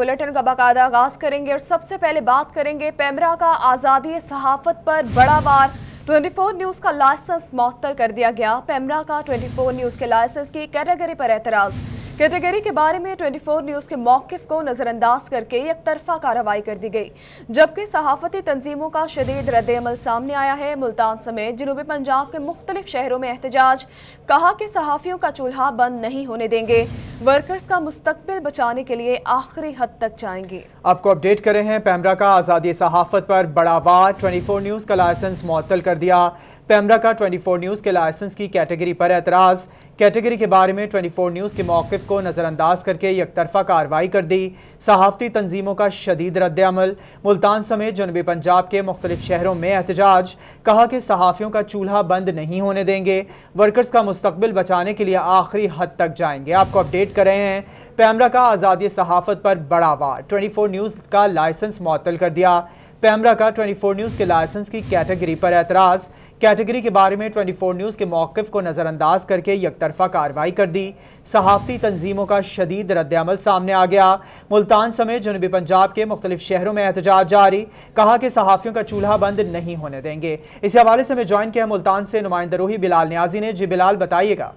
Bulletin का बाकायदा आगाज करेंगे और सबसे पहले बात करेंगे पेमरा का आज़ादी सहाफत पर बड़ा वार। 24 न्यूज़ का लाइसेंस मुअत्तल कर दिया गया। पेमरा का 24 न्यूज़ के लाइसेंस की कैटेगरी पर एतराज़। कैटेगरी के बारे में 24 न्यूज़ के मौक़िफ़ को नज़रअंदाज करके एक तरफा कार्रवाई कर दी गई, जबकि सहाफ़ती तंजीमों का शदीद रद्द-ए-अमल सामने आया है। मुल्तान समेत जनूबी पंजाब के मुख्तलिफ शहरों में एहतजाज। कहा कि सहाफ़ियों का चूल्हा बंद नहीं होने देंगे, वर्कर्स का मुस्तकबिल बचाने के लिए आखिरी हद तक जाएंगे। आपको अपडेट कर रहे हैं। पेमरा का आज़ादी सहाफत पर बड़ा वार। 24 न्यूज़ का लाइसेंस मुअत्तल कर दिया। पेमरा का 24 न्यूज़ के लाइसेंस की कैटेगरी पर एतराज़। कैटेगरी के बारे में 24 न्यूज़ के मौक़िफ़ को नज़रअंदाज करके एक तरफा कार्रवाई कर दी। सहाफ़ती तंजीमों का शदीद रद्द-ए-अमल। मुल्तान समेत जनूबी पंजाब के मुख्तलिफ शहरों में एहतजाज। कहा कि सहाफ़ियों का चूल्हा बंद नहीं होने देंगे, वर्कर्स का मुस्तकबिल बचाने के लिए आखिरी हद तक जाएंगे। आपको अपडेट कर रहे हैं। पेमरा का आज़ादी सहाफत पर बड़ा वार। 24 न्यूज़ का लाइसेंस मुअत्तल कर दिया। पेमरा का 24 न्यूज़ के लाइसेंस की कैटेगरी पर एतराज़। कैटेगरी के बारे में 24 न्यूज़ के मौक़िफ़ को नज़रअंदाज करके एक तरफा कार्रवाई कर दी। सहाफ़ती तंजीमों का शदीद रद्द-ए-अमल सामने आ गया। मुल्तान समेत जनूबी पंजाब के मुख्तलिफ शहरों में एहतजाज जारी। कहा कि सहाफ़ियों का चूल्हा बंद नहीं होने देंगे। इस हवाले से मैं ज्वाइन किया मुल्तान से नुमाइंदा रूही बिलाल नियाजी ने। जी बिलाल, बताइएगा।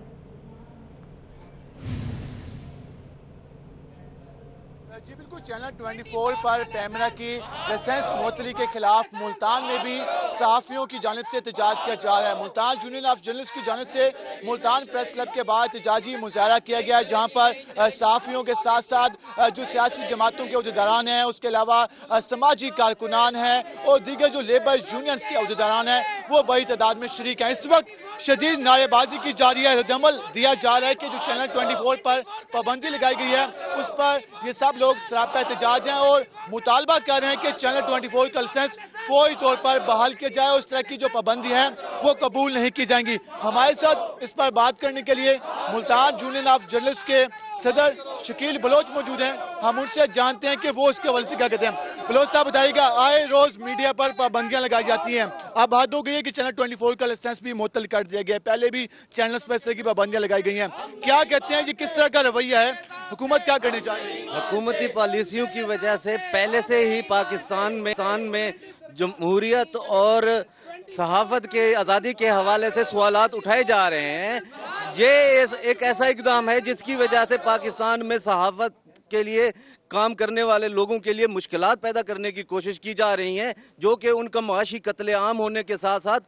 जी बिल्कुल, चैनल 24 पर पेमरा की लाइसेंस मुअत्तली के खिलाफ मुल्तान में भी सहाफ़ियों की जानिब से एहतजाज किया जा रहा है। मुल्तान यूनियन ऑफ जर्नलिस्ट की जानिब से मुल्तान प्रेस क्लब के बाद एहतजाजी मुजाहरा किया गया, जहाँ पर सहाफ़ियों के साथ साथ जो सियासी जमातों के अहदेदारान हैं, उसके अलावा समाजी कारकुनान हैं और दीगर जो लेबर यूनियंस के अहदेदारान हैं, वो बड़ी तादाद में शरीक हैं। इस वक्त शदीद नारेबाजी की जा रही है। रद्द-ए-अमल दिया जा रहा है कि जो चैनल 24 पर पाबंदी लगाई गई है, उस पर ये सब लोग सरापा एहतजाज हैं और मुतालबा कर रहे हैं कि चैनल 24 का लाइसेंस फौरी तौर पर बहाल किया जाए। उस तरह की जो पाबंदी है वो कबूल नहीं की जाएंगी। हमारे साथ इस पर बात करने के लिए मुल्तान यूनियन ऑफ जर्नलिस्ट के सदर शकील बलोच मौजूद हैं। हम उनसे जानते हैं कि वो इसके हवाले से क्या कहते हैं। बलोच साहब, बताइएगा, आए रोज मीडिया पर पाबंदियां लगाई जाती हैं, अब हद हो गई है कि चैनल 24 का लाइसेंस भी मुअत्तल कर दिया गया है, पहले भी चैनल्स पर इस तरह की पाबंदियां लगाई गई हैं, क्या कहते हैं, ये किस तरह का रवैया है, हुकूमत क्या करनी चाहिए? हुकूमती पॉलिसियों की वजह से पहले से ही पाकिस्तान में जमहूरियत और सहाफत के आज़ादी के हवाले से सवालात उठाए जा रहे हैं। ये एक ऐसा इकदाम है जिसकी वजह से पाकिस्तान में सहाफत के लिए काम करने वाले लोगों के लिए मुश्किलात पैदा करने की कोशिश की जा रही हैं, जो कि उनका माशी कत्ले आम होने के साथ साथ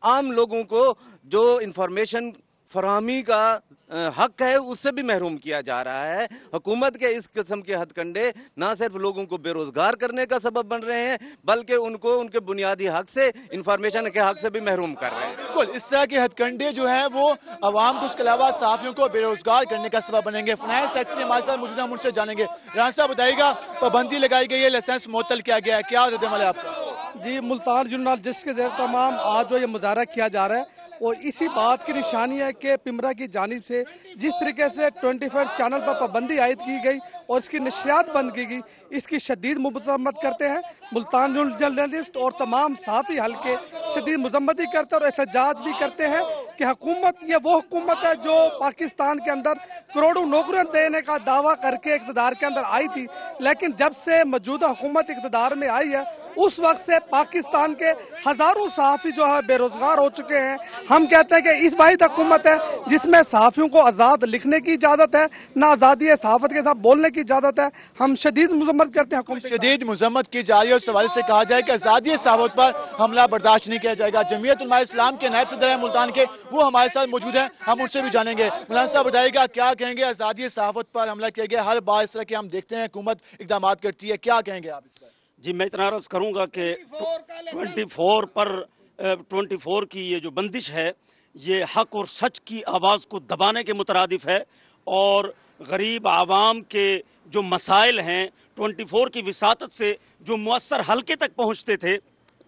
आम लोगों को जो इंफॉर्मेशन फराहमी का हक है उससे भी महरूम किया जा रहा है। हुकूमत के इस किस्म के हथकंडे ना सिर्फ लोगों को बेरोजगार करने का सबब बन रहे हैं, बल्कि उनको उनके बुनियादी हक से, इंफॉर्मेशन के हक से भी महरूम कर रहे हैं। बिल्कुल, इस तरह के हथकंडे जो हैं वो आवाम को, उसके अलावा सहाफ़ियों को बेरोजगार करने का सबब बनेंगे। फाइनेंस सेक्रेटरी हमारे साथ मौजूद हैं, हम उनसे जानेंगे। राना साहब, बताइएगा, पाबंदी लगाई गई है, लाइसेंस मुअत्तल किया गया है, क्या रद्द-ए-अमल है आपका? जी, मुल्तान यूनियन जिसके ज़ेर तमाम आज जो ये मुजाहरा किया जा रहा है और इसी बात की निशानी है कि पिमरा की जानिब से जिस तरीके से 24 चैनल पर पाबंदी आयद की गई और इसकी नशरियात बंद की गई, इसकी शदीद मजम्मत करते हैं। मुल्तान जर्नलिस्ट और तमाम सहाफ़ी हल्के शदीद मजम्मती करते हैं और एहतजाज भी करते हैं कि हुकूमत, ये वो हुकूमत है जो पाकिस्तान के अंदर करोड़ों नौकरियां देने का दावा करके इक़्तिदार के अंदर आई थी, लेकिन जब से मौजूदा हुकूमत इक़्तिदार में आई है उस वक्त से पाकिस्तान के हजारों सहाफ़ी जो है बेरोजगार हो चुके हैं। हम कहते हैं कि इस वाहिद हुकूमत है जिसमें सहाफ़ियों को आज़ाद लिखने की इजाज़त है, ना आज़ादी है सहाफ़त के साथ बोलने की इजाज़त है। हम शदीद मजम्मत करते हैं, शदीद मजम्मत की जा रही है। उस हवाले से कहा जाए कि आज़ादी सहाफ़त पर हमला बर्दाश्त नहीं किया जाएगा। जमीयत उलमा इस्लाम के नायब सदर हैं मुल्तान के, वो हमारे साथ मौजूद हैं, हम उनसे भी जानेंगे। मौलाना साहब, बताइएगा, क्या कहेंगे, आज़ादी सहाफ़त पर हमला किया गया, हर बार इस तरह के हम देखते हैं हुकूमत इक़दाम करती है, क्या कहेंगे आप इस पर? जी, मैं इतना अर्ज करूंगा कि 24 पर 24 की ये जो बंदिश है, ये हक और सच की आवाज़ को दबाने के मुतरादिफ है और गरीब आवाम के जो मसाइल हैं 24 की विसातत से जो मुअस्सर हल्के तक पहुंचते थे,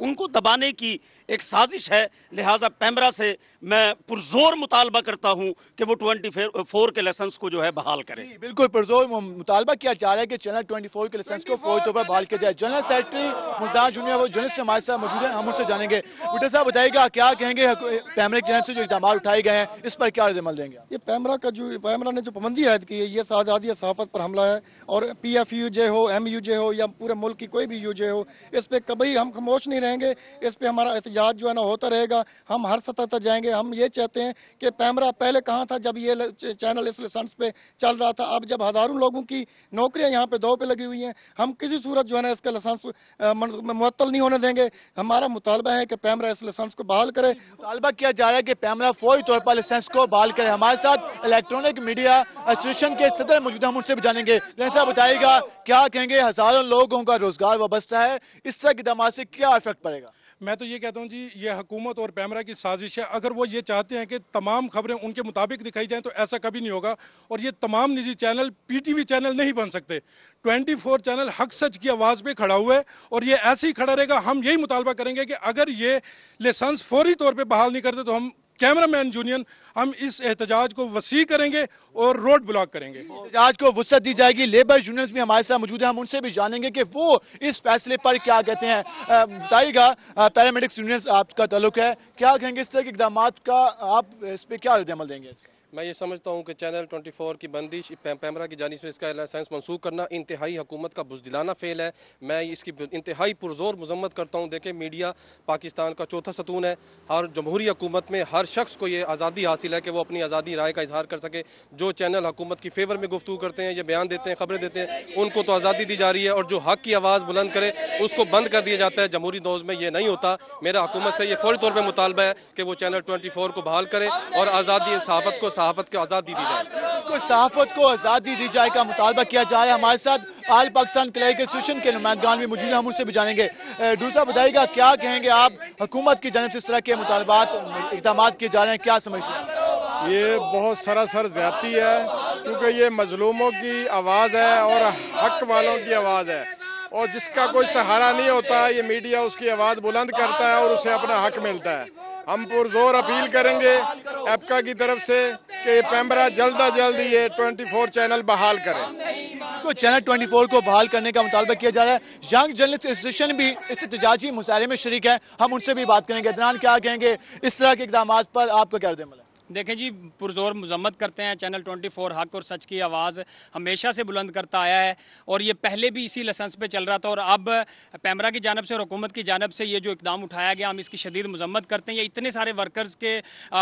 उनको दबाने की एक साजिश है। लिहाजा पैमरा से मैं पुरजोर मुतालबा करता हूं कि वो 24 के लाइसेंस को जो है बहाल करें। बिल्कुल पुरजोर मुतालबा किया जा रहा है कि चैनल 24 के लाइसेंस को फौरी तौर पर बहाल किया जाए। जनरल सेक्रेटरी मुल्तान जूनियर वो जर्नलिस्ट हमारे साथ मौजूद है, हम उनसे जानेंगे। बुड्ढा साहब बताइएगा क्या कहेंगे पैमरा की तरफ से जो इक़दाम उठाए गए हैं इस पर क्या रद्द-ए-अमल देंगे? ये पैमरा ने जो पाबंदी आयद की है ये आज़ादी सहाफ़त पर हमला है और PFUJ हो, MUJ हो या पूरे मुल्क की कोई भी UJ हो, इस पे कभी हम खामोश नहीं रहेंगे। इस पे हमारा एहतजाज जो है ना होता रहेगा। हम हर सतह तक जाएंगे। हम ये चाहते हैं कि पैमरा पहले कहाँ था जब ये चैनल इस लाइसेंस पे चल रहा था, अब जब हज़ारों लोगों की नौकरियां यहाँ पे दो पे लगी हुई हैं, हम किसी सूरत जो है ना इसका लाइसेंस मुअत्तल नहीं होने देंगे। हमारा मुतालबा है कि पैमरा इस लाइसेंस को बहाल करे। मुतालबा किया जा रहा है कि पैमरा फौरी तौर पर लाइसेंस को बहाल करे। हमारे साथ इलेक्ट्रॉनिक मीडिया एसोसिएशन के सदर मौजूद, हम उनसे भी जानेंगे। जैसा बताइएगा क्या कहेंगे, हजारों लोगों का रोजगार वाबस्ता है, इस तरह के इक़दाम से क्या इफेक्ट पड़ेगा? मैं तो ये कहता हूँ जी, ये हुकूमत और पैमरा की साजिश है। अगर वो ये चाहते हैं कि तमाम खबरें उनके मुताबिक दिखाई जाएं तो ऐसा कभी नहीं होगा। और ये तमाम निजी चैनल PTV चैनल नहीं बन सकते। 24 चैनल हक सच की आवाज़ पे खड़ा हुआ है और ये ऐसे ही खड़ा रहेगा। हम यही मुतालबा करेंगे कि अगर ये लाइसेंस फौरी तौर पर बहाल नहीं करते तो हम कैमरामैन यूनियन हम इस एहतजाज को वसी करेंगे और रोड ब्लॉक करेंगे। एहतजाज को वसअत दी जाएगी। लेबर यूनियंस भी हमारे साथ मौजूद है, हम उनसे भी जानेंगे कि वो इस फैसले पर क्या कहते हैं। बताइएगा पैरामेडिक्स यूनियंस आपका ताल्लुक है, क्या कहेंगे इस तरह के इक़दाम का, आप इस पर क्या रद्द-ए-अमल देंगे? मैं ये समझता हूँ कि चैनल 24 की बंदिश पैमरा की जानिब से इसका लाइसेंस मनसूख करना इंतहाई हुकूमत का बुज़दिलाना फ़ेल है। मैं इसकी इंतहाई पुरज़ोर मज़म्मत करता हूँ। देखें, मीडिया पाकिस्तान का चौथा सतून है। हर जमहूरी हुकूमत में हर शख्स को ये आज़ादी हासिल है कि वो अपनी आज़ादी राय का इजहार कर सके। जो चैनल हुकूमत की फ़ेवर में गुफ्तगू करते हैं, ये बयान देते हैं, खबरें देते हैं, उनको तो आज़ादी दी जा रही है और जो हक़ की आवाज़ बुलंद करे उसको बंद कर दिया जाता है। जमहूरी दौर में ये नहीं होता। मेरा हुकूमत से ये फौरी तौर पर मुतालबा है कि वो चैनल 24 को बहाल करे और आज़ादी सहाफ़त को आज़ादी सहाफ़त को आज़ादी दी जाए का मुतालबा किया जा रहा है। हमारे साथ आल पाकिस्तान क्लर्क एसोसिएशन के नुमाइंदगान भी मौजूद हैं, हम उनसे भी जानेंगे। दूसरा बताइएगा क्या कहेंगे आप, हुकूमत की जानिब से इस तरह के मुतालबात इक़दाम किए जा रहे हैं, क्या समझते हैं? ये बहुत सरासर ज़्यादती है क्योंकि ये मजलूमों की आवाज़ है और हक वालों की आवाज़ है और जिसका कोई सहारा नहीं होता ये मीडिया उसकी आवाज़ बुलंद करता है और उसे अपना हक मिलता है। हम पुरजोर अपील करेंगे एपका की तरफ से कि पैमरा जल्द अज जल्द ये 24 चैनल बहाल करें। तो चैनल 24 को बहाल करने का मुतालबा किया जा रहा है। यंग जर्नलिस्ट एसोसिएशन भी इस एहतजाजी मुजाहरे में शरीक है, हम उनसे भी बात करेंगे। अदनान, क्या कहेंगे इस तरह के इक़दाम पर आपका क्या रद्द-ए-अमल है? देखें जी, पुरजोर मजम्मत करते हैं। चैनल 24 हक और सच की आवाज़ हमेशा से बुलंद करता आया है और ये पहले भी इसी लाइसेंस पे चल रहा था और अब पैमरा की जानब से और हुकूमत की जानब से ये जो इकदाम उठाया गया हम इसकी शदीद मजम्मत करते हैं। ये इतने सारे वर्कर्स के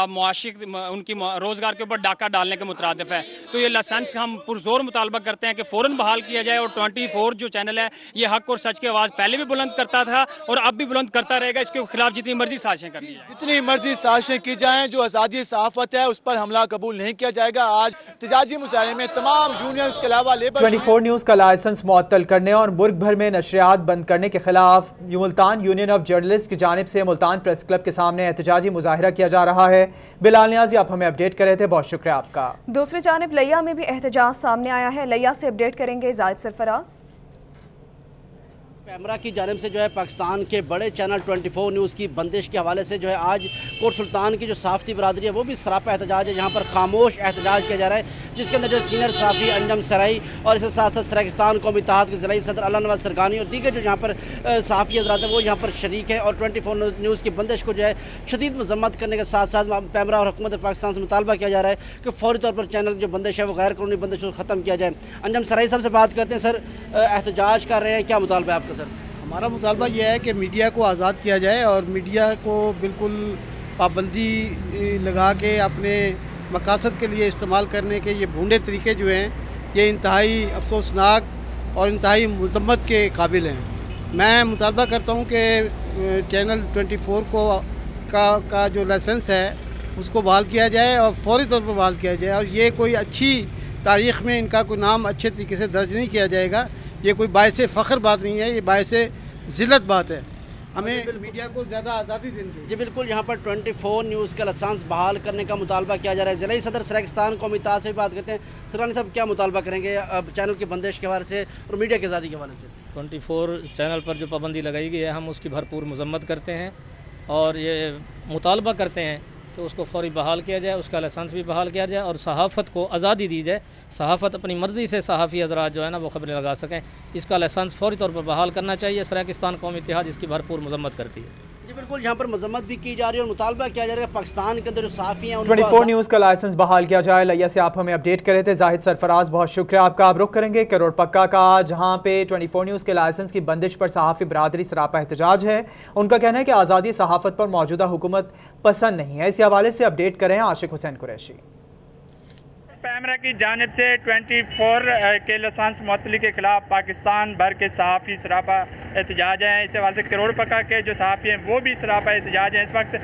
मुआशी उनकी रोज़गार के ऊपर डाका डालने के मुतरादिफ है। तो ये लाइसेंस हम पुरजोर मुतालबा करते हैं कि फ़ौरन बहाल किया जाए और 24 जो चैनल है ये हक और सच की आवाज़ पहले भी बुलंद करता था और अब भी बुलंद करता रहेगा। इसके खिलाफ जितनी मर्जी साजिशें करनी है, जितनी मर्जी साजिशें की जाएं, जो आज़ादी सहाफ़त है उस पर हमला कबूल नहीं किया जाएगा। आज एहतजाजी मुजाहरे में तमाम यूनियंस के अलावा लेबर 24 न्यूज़ का लाइसेंस मुअत्तल करने और मुल्क भर में नशरियात बंद करने के खिलाफ मुल्तान यूनियन ऑफ जर्नलिस्ट की जानिब से मुल्तान प्रेस क्लब के सामने एहतजाजी मुजाहिरा किया जा रहा है। बिलाल नियाज़ी आप हमें अपडेट कर रहे थे, बहुत शुक्रिया आपका। दूसरी जानिब लिया में भी एहतजाज सामने आया है, लिया से अपडेट करेंगे जाहिद सरफराज। पैमरा की जानिब से जो है पाकिस्तान के बड़े चैनल 24 न्यूज़ की बंदिश के हवाले से जो है आज कोट सुल्तान की जो सहाफ़ती बरादरी है वो भी सरापा एहतजाज है, जहाँ पर खामोश एहतजाज किया जा रहा है, जिसके अंदर जो सीनियर सहाफ़ी अंजम सराई और इसके साथ साथ सराकिस्तान कौमी इत्तेहाद के ज़िलाई सदर अल्लाह नवाज़ सरकानी और दीगर जो यहाँ पर सहाफ़ी हज़रात हैं वो यहाँ पर शरीक है और 24 न्यूज़ की बंदिश को जो है शदीद मजम्मत करने के साथ साथ पैमरा और हुकूमत पाकिस्तान से मुतालबा किया जा रहा है कि फौरी तौर पर चैनल की जो बंदिश है वो गैर कानूनी बंदिश को ख़त्म किया जाए। अंजम सराई साहब से बात करते हैं। सर, एहतजाज कर रहे हैं, क्या मुतालबा है आपका? सर, हमारा मुतालबा यह है कि मीडिया को आज़ाद किया जाए और मीडिया को बिल्कुल पाबंदी लगा के अपने मकासद के लिए इस्तेमाल करने के ये भूंडे तरीके जो हैं ये इंतहाई अफसोसनाक और इंतहाई मज़म्मत के काबिल हैं। मैं मुतालबा करता हूँ कि चैनल 24 का जो लाइसेंस है उसको बहाल किया जाए और फौरी तौर पर बहाल किया जाए और ये कोई अच्छी तारीख़ में इनका कोई नाम अच्छे तरीके से दर्ज नहीं किया जाएगा। ये कोई बायसे फ़ख्र बात नहीं है, ये बायसे ज़िल्लत बात है। हमें मीडिया को ज़्यादा आज़ादी देनी चाहिए। जी बिल्कुल, यहाँ पर 24 न्यूज़ का लाइसेंस बहाल करने का मुतालबा किया जा रहा है। ज़िला सदर सराकिस्तान कौमी इत्तेहाद से भी बात करते हैं। सरानी साहब, क्या मुतालबा करेंगे अब चैनल की बंदिश के हवाले से और मीडिया की आज़ादी के हवाले से? 24 चैनल पर जो पाबंदी लगाई गई है, हम उसकी भरपूर मजम्मत करते हैं और ये मुतालबा करते हैं कि उसको फौरी बहाल किया जाए, उसका लाइसेंस भी बहाल किया जाए और सहाफ़त को आज़ादी दी जाए। सहाफ़त अपनी मर्ज़ी से सहाफ़ी हज़रात जो है ना वो ख़बरें लगा सकें। इसका लाइसेंस फौरी तौर पर बहाल करना चाहिए। सराकिस्तान कौमी इत्तेहाद इसकी भरपूर मजम्मत करती है। जी बिल्कुल, यहाँ पर मजम्मत भी की जा रही है और मुतालबा किया जा रहा है पाकिस्तान के अंदर जो साफ़ी हैं 24 न्यूज़ का लाइसेंस बहाल किया जाए। लिया से आप हमें अपडेट कर रहे थे। जाहिद सरफराज, बहुत शुक्रिया आपका। आप रुख करेंगे करोड़ पक्का का, जहाँ पे 24 न्यूज़ के लाइसेंस की बंदिश पर सहाफ़ी बरादरी सरापा एहतजाज है। उनका कहना है कि आज़ादी सहाफ़त पर मौजूदा हुकूमत पसंद नहीं है। इसी हवाले से अपडेट करें आशिक हुसैन कुरैशी। पैमरा की जानिब से 24 के लाइसेंस मुअत्तली के खिलाफ पाकिस्तान भर के सहाफ़ी सरापा एहतजाज हैं। इस हवाले से करोड़ पक्का के जो सहाफ़ी हैं वो भी सरापा एहतजाज हैं। इस वक्त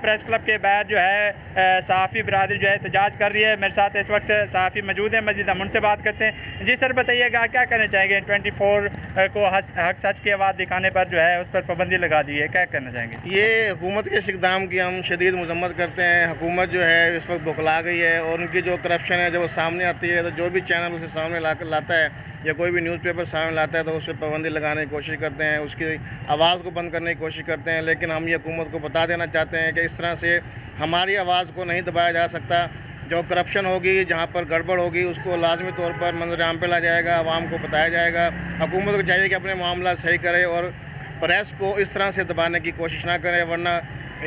प्रेस क्लब के बाहर जो है सहाफ़ी बरादरी जो है एहतजाज कर रही है। मेरे साथ इस वक्त सहाफ़ी मौजूद हैं, मज़ीद हम उनसे बात करते हैं। जी सर, बताइएगा क्या कहना चाहेंगे? 24 को हक सच की आवाज़ दिखाने पर जो है उस पर पाबंदी लगा दी है, क्या कहना चाहेंगे? ये हुकूमत के इक़दाम की हम शदीद मजम्मत करते हैं। हुकूमत जो है इस वक्त बौखला गई है और उनकी जो करप्शन है जब वो सामने आती है तो जो भी चैनल उसे सामने लाता है या कोई भी न्यूज़पेपर सामने लाता है तो उस पर पाबंदी लगाने की कोशिश करते हैं, उसकी आवाज़ को बंद करने की कोशिश करते हैं। लेकिन हम ये हुकूमत को बता देना चाहते हैं कि इस तरह से हमारी आवाज़ को नहीं दबाया जा सकता। जो करप्शन होगी, जहाँ पर गड़बड़ होगी, उसको लाजमी तौर पर मंजर आम पे ला जाएगा, आवाम को बताया जाएगा। हुकूमत को चाहिए कि अपने मामला सही करे और प्रेस को इस तरह से दबाने की कोशिश ना करे, वरना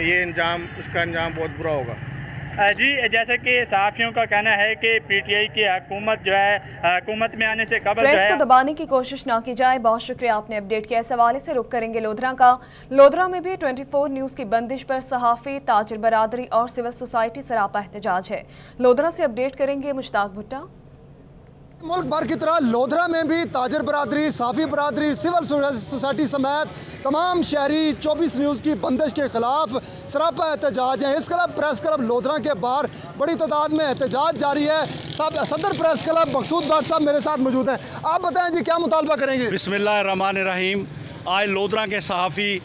ये इसका अंजाम बहुत बुरा होगा। जी, जैसे कि सहाफ़ियों का कहना है कि पीटीआई की हुकूमत जो है हुकूमत में आने से कबल प्रेस को दबाने की कोशिश ना की जाए। बहुत शुक्रिया, आपने अपडेट किया। इस हवाले से रुख करेंगे लोधरा का। लोधरा में भी 24 न्यूज़ की बंदिश पर सहाफ़ी, ताजिर बरादरी और सिविल सोसाइटी सरापा एहतजाज है। लोधरा से अपडेट करेंगे मुश्ताक भुट्टा। मुल्क भर की तरह लोधरा में भी ताजर बरादरी, साफ़ी बरादरी, सिविल सोसाइटी समेत तमाम शहरी 24 न्यूज़ की बंदिश के खिलाफ सरापा एहतजाज है। इस क्लब प्रेस क्लब लोधरा के बाहर बड़ी तादाद में एहतजाज जारी है। सदर प्रेस क्लब मकसूद भट्ट साहब मेरे साथ मौजूद हैं। आप बताएं जी, क्या मुतालबा करेंगे? बिस्मिल्लाहिर्रहमानिर्रहीम। आज लोधरा के सहाफ़ी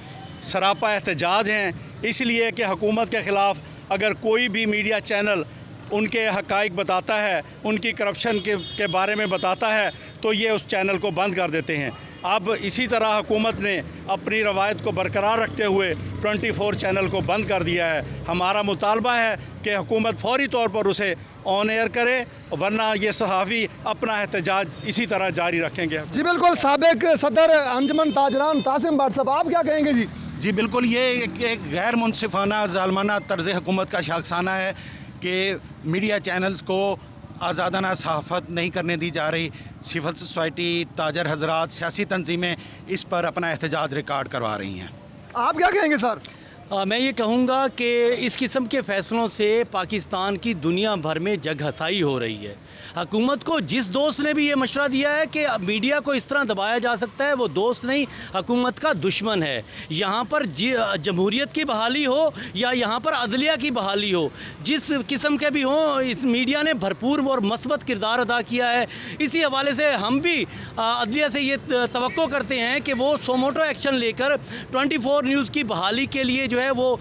सरापा एहतजाज हैं, इसलिए कि हुकूमत के ख़िलाफ़ अगर कोई भी मीडिया चैनल उनके हक़ाइक़ बताता है, उनकी करप्शन के बारे में बताता है, तो ये उस चैनल को बंद कर देते हैं। अब इसी तरह हुकूमत ने अपनी रवायत को बरकरार रखते हुए 24 चैनल को बंद कर दिया है। हमारा मुतालबा है कि हुकूमत फौरी तौर पर उसे ऑन एयर करे, वरना ये सहाफ़ी अपना एहतजाज इसी तरह जारी रखेंगे। जी बिल्कुल, साबिक सदर अंजुमन ताजरान तासिम भट्ट साहब, आप क्या कहेंगे जी? जी बिल्कुल, ये एक गैर मुनसिफाना ज़ालमाना तर्ज़ हुकूमत का शाखसाना है कि मीडिया चैनल्स को आज़ादाना सहाफ़त नहीं करने दी जा रही। सिविल सोसाइटी, ताजर हजरात, सियासी तंजीमें इस पर अपना एहतजाज रिकॉर्ड करवा रही हैं। आप क्या कहेंगे सर? मैं ये कहूँगा कि इस किस्म के फ़ैसलों से पाकिस्तान की दुनिया भर में जगहसाई हो रही है। हुकूमत को जिस दोस्त ने भी ये मशवरा दिया है कि मीडिया को इस तरह दबाया जा सकता है, वो दोस्त नहीं, हुकूमत का दुश्मन है। यहाँ पर जमहूरियत की बहाली हो या यहाँ पर अदलिया की बहाली हो, जिस किस्म के भी हों, इस मीडिया ने भरपूर और मस्बत किरदार अदा किया है। इसी हवाले से हम भी अदलिया से ये तवक्को करते हैं कि वो सोमोटो एक्शन लेकर 24 न्यूज़ की बहाली के लिए जो है वो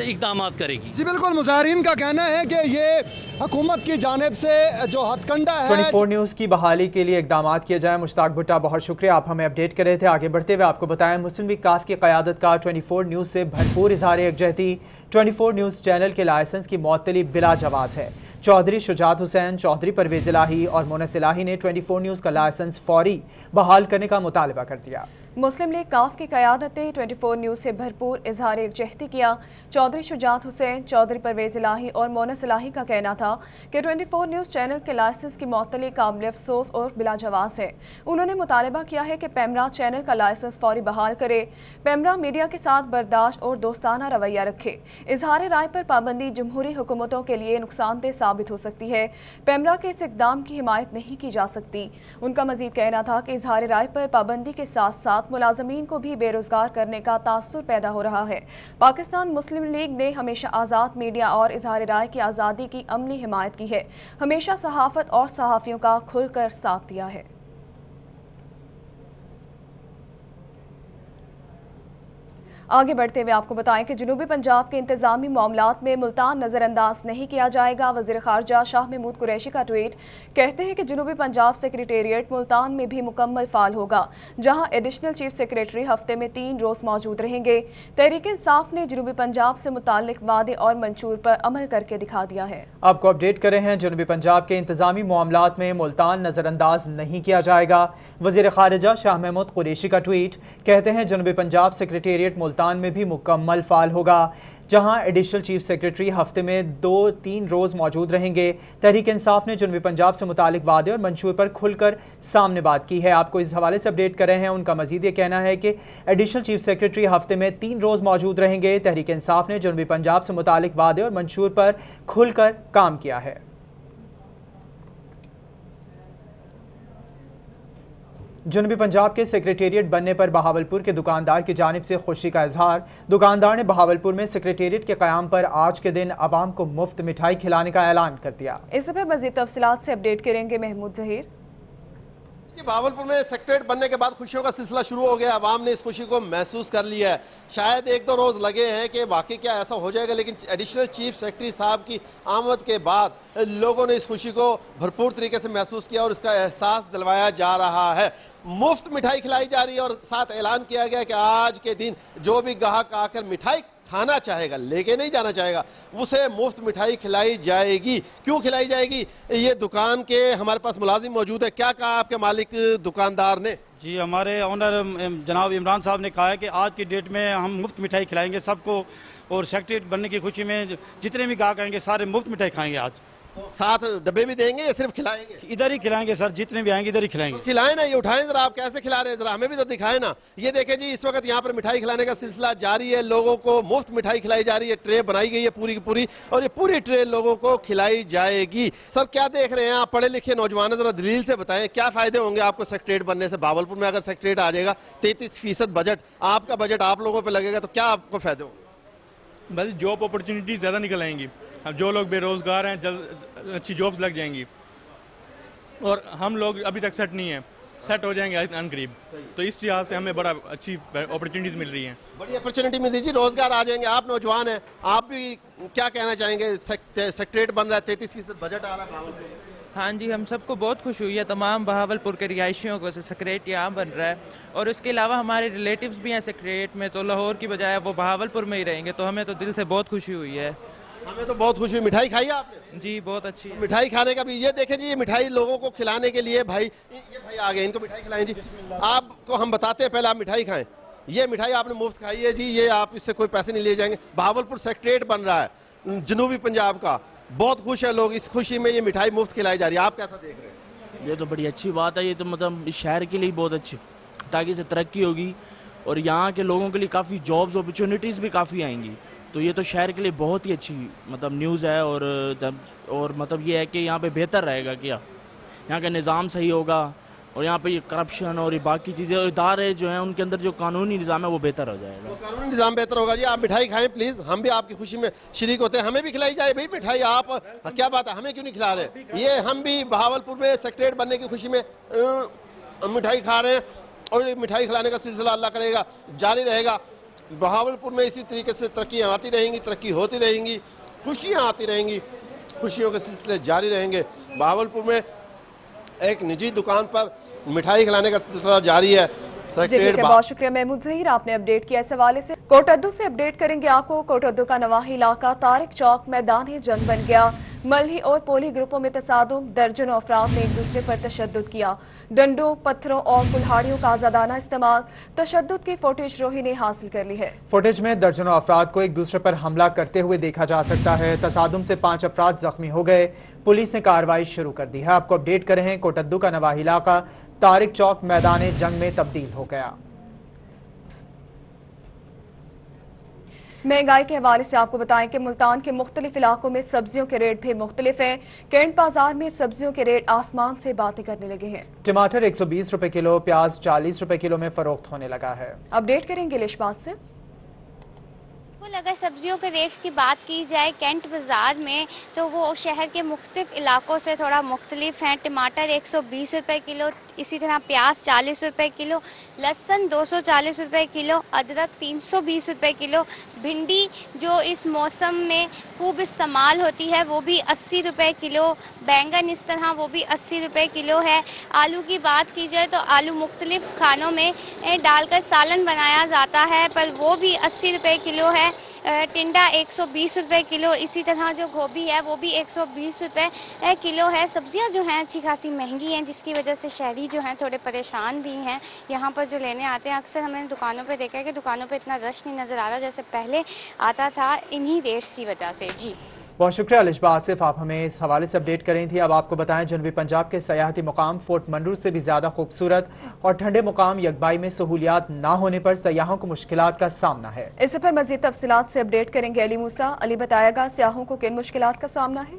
इक़दाम करेगी। जी बिल्कुल, मुज़ाहिरीन का कहना है कि ये हुकूमत की जानिब से जो हथकंडा है 24 न्यूज़ की बहाली के लिए इक़दाम किए जाए। मुश्ताक भुट्टा, बहुत शुक्रिया, आप हमें अपडेट कर रहे थे। आगे बढ़ते हुए आपको बताएं, मुस्लिम लीग काफ की क़यादत का 24 न्यूज़ से भरपूर इज़हार यकजहती। 24 न्यूज़ चैनल के लाइसेंस की मुअत्तली बिला जवाज़ है। चौधरी शुजात हुसैन, चौधरी परवेज़ इलाही और मोनस इलाही ने 24 न्यूज़ का लाइसेंस फौरी बहाल करने का मुतालबा कर दिया। मुस्लिम लीग काफ की क़यादत 24 न्यूज़ से भरपूर इजहार यकजहती किया। चौधरी शुजात हुसैन, चौधरी परवेज़ इलाही और मोनस इलाही का कहना था कि 24 न्यूज़ चैनल के लाइसेंस की मुअत्तली काबिल अफसोस और बिला जवाज़ है। उन्होंने मुतालबा किया है कि पैमरा चैनल का लाइसेंस फौरी बहाल करे, पैमरा मीडिया के साथ बर्दाश्त और दोस्ताना रवैया रखे। इजहार राय पर पाबंदी जमहूरी हुकूमतों के लिए नुकसानदेह साबित हो सकती है। पैमरा के इस इक़दाम की हिमायत नहीं की जा सकती। उनका मजीद कहना था कि इजहार राय पर पाबंदी के साथ साथ मुलाजमीन को भी बेरोजगार करने का तासुर पैदा हो रहा है। पाकिस्तान मुस्लिम लीग ने हमेशा आज़ाद मीडिया और इजहार राय की आज़ादी की अमली हिमायत की है, हमेशा सहाफ़त और सहाफ़ियों का खुलकर साथ दिया है। आगे बढ़ते हुए आपको बताएं कि जनूबी पंजाब के इंतजामी मामलात में मुल्तान नज़रअंदाज नहीं किया जाएगा। वज़ीर ख़ारजा शाह महमूद कुरैशी का ट्वीट, कहते हैं कि जनूबी पंजाब सेक्रेटेरिएट मुल्तान में भी मुकम्मल फ़ाल होगा, जहां एडिशनल चीफ सेक्रेटरी हफ्ते में 3 रोज़ मौजूद रहेंगे। तहरीक इंसाफ ने जनूबी पंजाब से मुताल्लिक वादे और मंशूर पर अमल करके दिखा दिया है। आपको अपडेट कर रहे हैं, जनूबी पंजाब के इंतजामी मामलात में मुल्तान नज़रअंदाज नहीं किया जाएगा। वज़ीर ख़ारजा शाह महमूद कुरैशी का ट्वीट, कहते हैं जनूबी पंजाब सेक्रेटेरिएट मुल्तान में भी मुकम्मल फ़ाल होगा, जहां एडिशनल चीफ सेक्रेटरी हफ्ते में 2-3 रोज़ मौजूद रहेंगे। तहरीक इंसाफ ने जनूबी पंजाब से मुतालिक वादे और मंशूर पर खुलकर सामने बात की है। आपको इस हवाले से अपडेट कर रहे हैं। उनका मजीद ये कहना है कि एडिशनल चीफ सेक्रेटरी हफ्ते में 3 रोज़ मौजूद रहेंगे। तहरीक इंसाफ ने जनूबी पंजाब से मुतालिक वादे और मंशूर पर खुलकर काम किया है। जनूबी पंजाब के सेक्रेटेरिएट बनने पर बहावलपुर के दुकानदार की जानिब से खुशी का इजहार। दुकानदार ने बहावलपुर में सेक्रेटेरिएट के क़याम पर आज के दिन आवाम को मुफ्त मिठाई खिलाने का ऐलान कर दिया। इस पर मज़ीद तफसीलात से अपडेट करेंगे महमूद जहीर। बहावलपुर में सेक्रेटेरिएट बनने के बाद खुशियों का सिलसिला शुरू हो गया। आवाम ने इस खुशी को महसूस कर लिया है। शायद 1-2 रोज़ लगे हैं कि वाकई क्या ऐसा हो जाएगा, लेकिन एडिशनल चीफ सेक्रेटरी साहब की आमद के बाद लोगों ने इस खुशी को भरपूर तरीके से महसूस किया और इसका एहसास दिलवाया जा रहा है। मुफ्त मिठाई खिलाई जा रही है और साथ ऐलान किया गया कि आज के दिन जो भी ग्राहक आकर मिठाई खाना चाहेगा, लेके नहीं जाना चाहेगा, उसे मुफ्त मिठाई खिलाई जाएगी। क्यों खिलाई जाएगी? ये दुकान के हमारे पास मुलाजिम मौजूद है। क्या कहा आपके मालिक दुकानदार ने? जी, हमारे ऑनर जनाब इमरान साहब ने कहा है कि आज की डेट में हम मुफ्त मिठाई खिलाएंगे सबको, और सेक्रेटरी बनने की खुशी में जितने भी ग्राहक आएंगे सारे मुफ्त मिठाई खाएंगे। आज साथ डब्बे भी देंगे या सिर्फ खिलाएंगे? इधर ही खिलाएंगे सर, जितने भी आएंगे इधर ही खिलाएंगे। तो खिलाएं ना, ये उठाएं जरा, आप कैसे खिला रहे हैं, जरा हमें भी तो दिखाएं ना। ये देखें जी, इस वक्त यहाँ पर मिठाई खिलाने का सिलसिला जारी है। लोगों को मुफ्त मिठाई खिलाई जा रही है। ट्रे बनाई गई है पूरी की पूरी, और ये पूरी ट्रे लोगों को खिलाई जाएगी। सर क्या देख रहे हैं आप, पढ़े लिखे नौजवान, जरा दलील से बताएं क्या फायदे होंगे आपको सेक्रेटेरिएट बनने से? बहावलपुर में अगर सेक्रेटेरिएट आ जाएगा, 33% बजट आपका बजट आप लोगों पर लगेगा, तो क्या आपको फायदे होंगे? बस जॉब अपॉर्चुनिटी ज़्यादा निकल आएंगी। अब जो लोग बेरोजगार हैं जल्द अच्छी जॉब्स लग जाएंगी, और हम लोग अभी तक सेट नहीं है, सेट हो जाएंगे अनकरीब। तो इस लिहाज से हमें बड़ा अच्छी अपॉर्चुनिटीज मिल रही हैं। बड़ी अपॉर्चुनिटी मिल रही है जी, रोजगार आ जाएंगे। आप नौजवान हैं, आप भी क्या कहना चाहेंगे? सेक्रेटेरिएट बन रहा है, 33% बजट आ रहा है बहावलपुर में। हाँ जी, हम सबको बहुत खुश हुई है, तमाम बहावलपुर के रिहायशियों को सेक्रेटेरिएट यहाँ बन रहा है। और उसके अलावा हमारे रिलेटिव्स भी हैं सेक्रेटेरिएट में, तो लाहौर की बजाय वो बहावलपुर में ही रहेंगे, तो हमें तो दिल से बहुत खुशी हुई है। हमें तो बहुत खुशी हुई। मिठाई खाई आपने? जी बहुत अच्छी है। मिठाई खाने का भी, ये देखें जी, ये मिठाई लोगों को खिलाने के लिए भाई, ये भाई आ गए, इनको मिठाई खिलाएं जी। आपको हम बताते हैं, पहले आप मिठाई खाएं। ये मिठाई आपने मुफ्त खाई है जी, ये आप इससे कोई पैसे नहीं लिए जाएंगे। बहावलपुर सेक्रेटेरिएट बन रहा है जनूबी पंजाब का, बहुत खुश है लोग। इस खुशी में ये मिठाई मुफ्त खिलाई जा रही है, आप कैसा देख रहे हैं? ये तो बड़ी अच्छी बात है। ये तो मतलब इस शहर के लिए बहुत अच्छी, ताकि इससे तरक्की होगी और यहाँ के लोगों के लिए काफ़ी जॉब्स अपॉर्चुनिटीज़ भी काफ़ी आएंगी। तो ये तो शहर के लिए बहुत ही अच्छी मतलब न्यूज़ है। और मतलब ये है कि यहाँ पे बेहतर रहेगा, क्या यहाँ का निज़ाम सही होगा, और यहाँ पे ये करप्शन और ये बाकी चीज़ें, इदारे जो हैं उनके अंदर जो कानूनी निज़ाम है वो बेहतर हो जाएगा। तो कानूनी निज़ाम बेहतर होगा जी। आप मिठाई खाएं प्लीज़, हम भी आपकी खुशी में शरीक होते हैं। हमें भी खिलाई जाए भाई मिठाई। आप क्या बात है, हमें क्यों नहीं खिला रहे? ये हम भी बहावलपुर में सेक्रेटेरिएट बनने की खुशी में मिठाई खा रहे हैं, और ये मिठाई खिलाने का सिलसिला अल्लाह करेगा जारी रहेगा। बहावलपुर में इसी तरीके से तरक्कियाँ आती रहेंगी, तरक्की होती रहेंगी, खुशियाँ आती रहेंगी, खुशियों के सिलसिले जारी रहेंगे। बहावलपुर में एक निजी दुकान पर मिठाई खिलाने का सिलसिला जारी है। बहुत शुक्रिया महमूद जहीर, आपने अपडेट किया। इस हवाले से कोटद्दू से अपडेट करेंगे आपको। कोटद्दू का नवाही इलाका तारिक चौक मैदान जंग बन गया। मल्ही और पोली ग्रुपों में तसादुम, दर्जनों अफराद ने एक दूसरे पर तशद्दुद किया। डंडों, पत्थरों और कुल्हाड़ियों का आजादाना इस्तेमाल, तशद्दुद की फुटेज रोही ने हासिल कर ली है। फुटेज में दर्जनों अफराद को एक दूसरे पर हमला करते हुए देखा जा सकता है। तसादुम से 5 अफराद जख्मी हो गए। पुलिस ने कार्रवाई शुरू कर दी है। आपको अपडेट कर रहे हैं, कोटद्दू का नवाही इलाका तारिक चौक मैदान जंग में तब्दील हो गया। महंगाई के हवाले से आपको बताएं कि मुल्तान के मुख्तलिफ इलाकों में सब्जियों के रेट भी मुख्तलिफ हैं। कैंट बाजार में सब्जियों के रेट आसमान से बातें करने लगे हैं। टमाटर 120 रुपए किलो, प्याज 40 रुपए किलो में फरोख्त होने लगा है। अपडेट करेंगे लिशबाज से। अगर सब्जियों के रेट्स की बात की जाए कैंट बाजार में, तो वो शहर के मुख्तलिफ इलाकों से थोड़ा मुख्तलिफ हैं। टमाटर 120 रुपए किलो, इसी तरह प्याज 40 रुपए किलो, लहसुन 240 रुपए किलो, अदरक 320 रुपए किलो, भिंडी जो इस मौसम में खूब इस्तेमाल होती है वो भी 80 रुपए किलो, बैंगन इस तरह वो भी 80 रुपए किलो है। आलू की बात की जाए तो आलू मुख्तलिफ खानों में डालकर सालन बनाया जाता है, पर वो भी 80 रुपए किलो है। टिंडा 120 रुपए किलो, इसी तरह जो गोभी है वो भी 120 रुपए किलो है। सब्जियां जो हैं अच्छी खासी महंगी हैं, जिसकी वजह से शहरी जो हैं थोड़े परेशान भी हैं। यहाँ पर जो लेने आते हैं, अक्सर हमने दुकानों पे देखा है कि दुकानों पे इतना रश नहीं नज़र आ रहा जैसे पहले आता था, इन्हीं रेट्स की वजह से। जी बहुत शुक्रिया अलिशबा आसिफ, आप हमें इस हवाले से अपडेट करें थी। अब आपको बताएं, जनूबी पंजाब के सयाहती मुकाम फोर्ट मंडूर से भी ज्यादा खूबसूरत और ठंडे मुकाम यकबाई में सहूलियात ना होने पर सयाहों को मुश्किलात का सामना है। इस पर मजीद तफसीलात से अपडेट करेंगे अली मूसा। अली, बताएगा सयाहों को किन मुश्किलात का सामना है?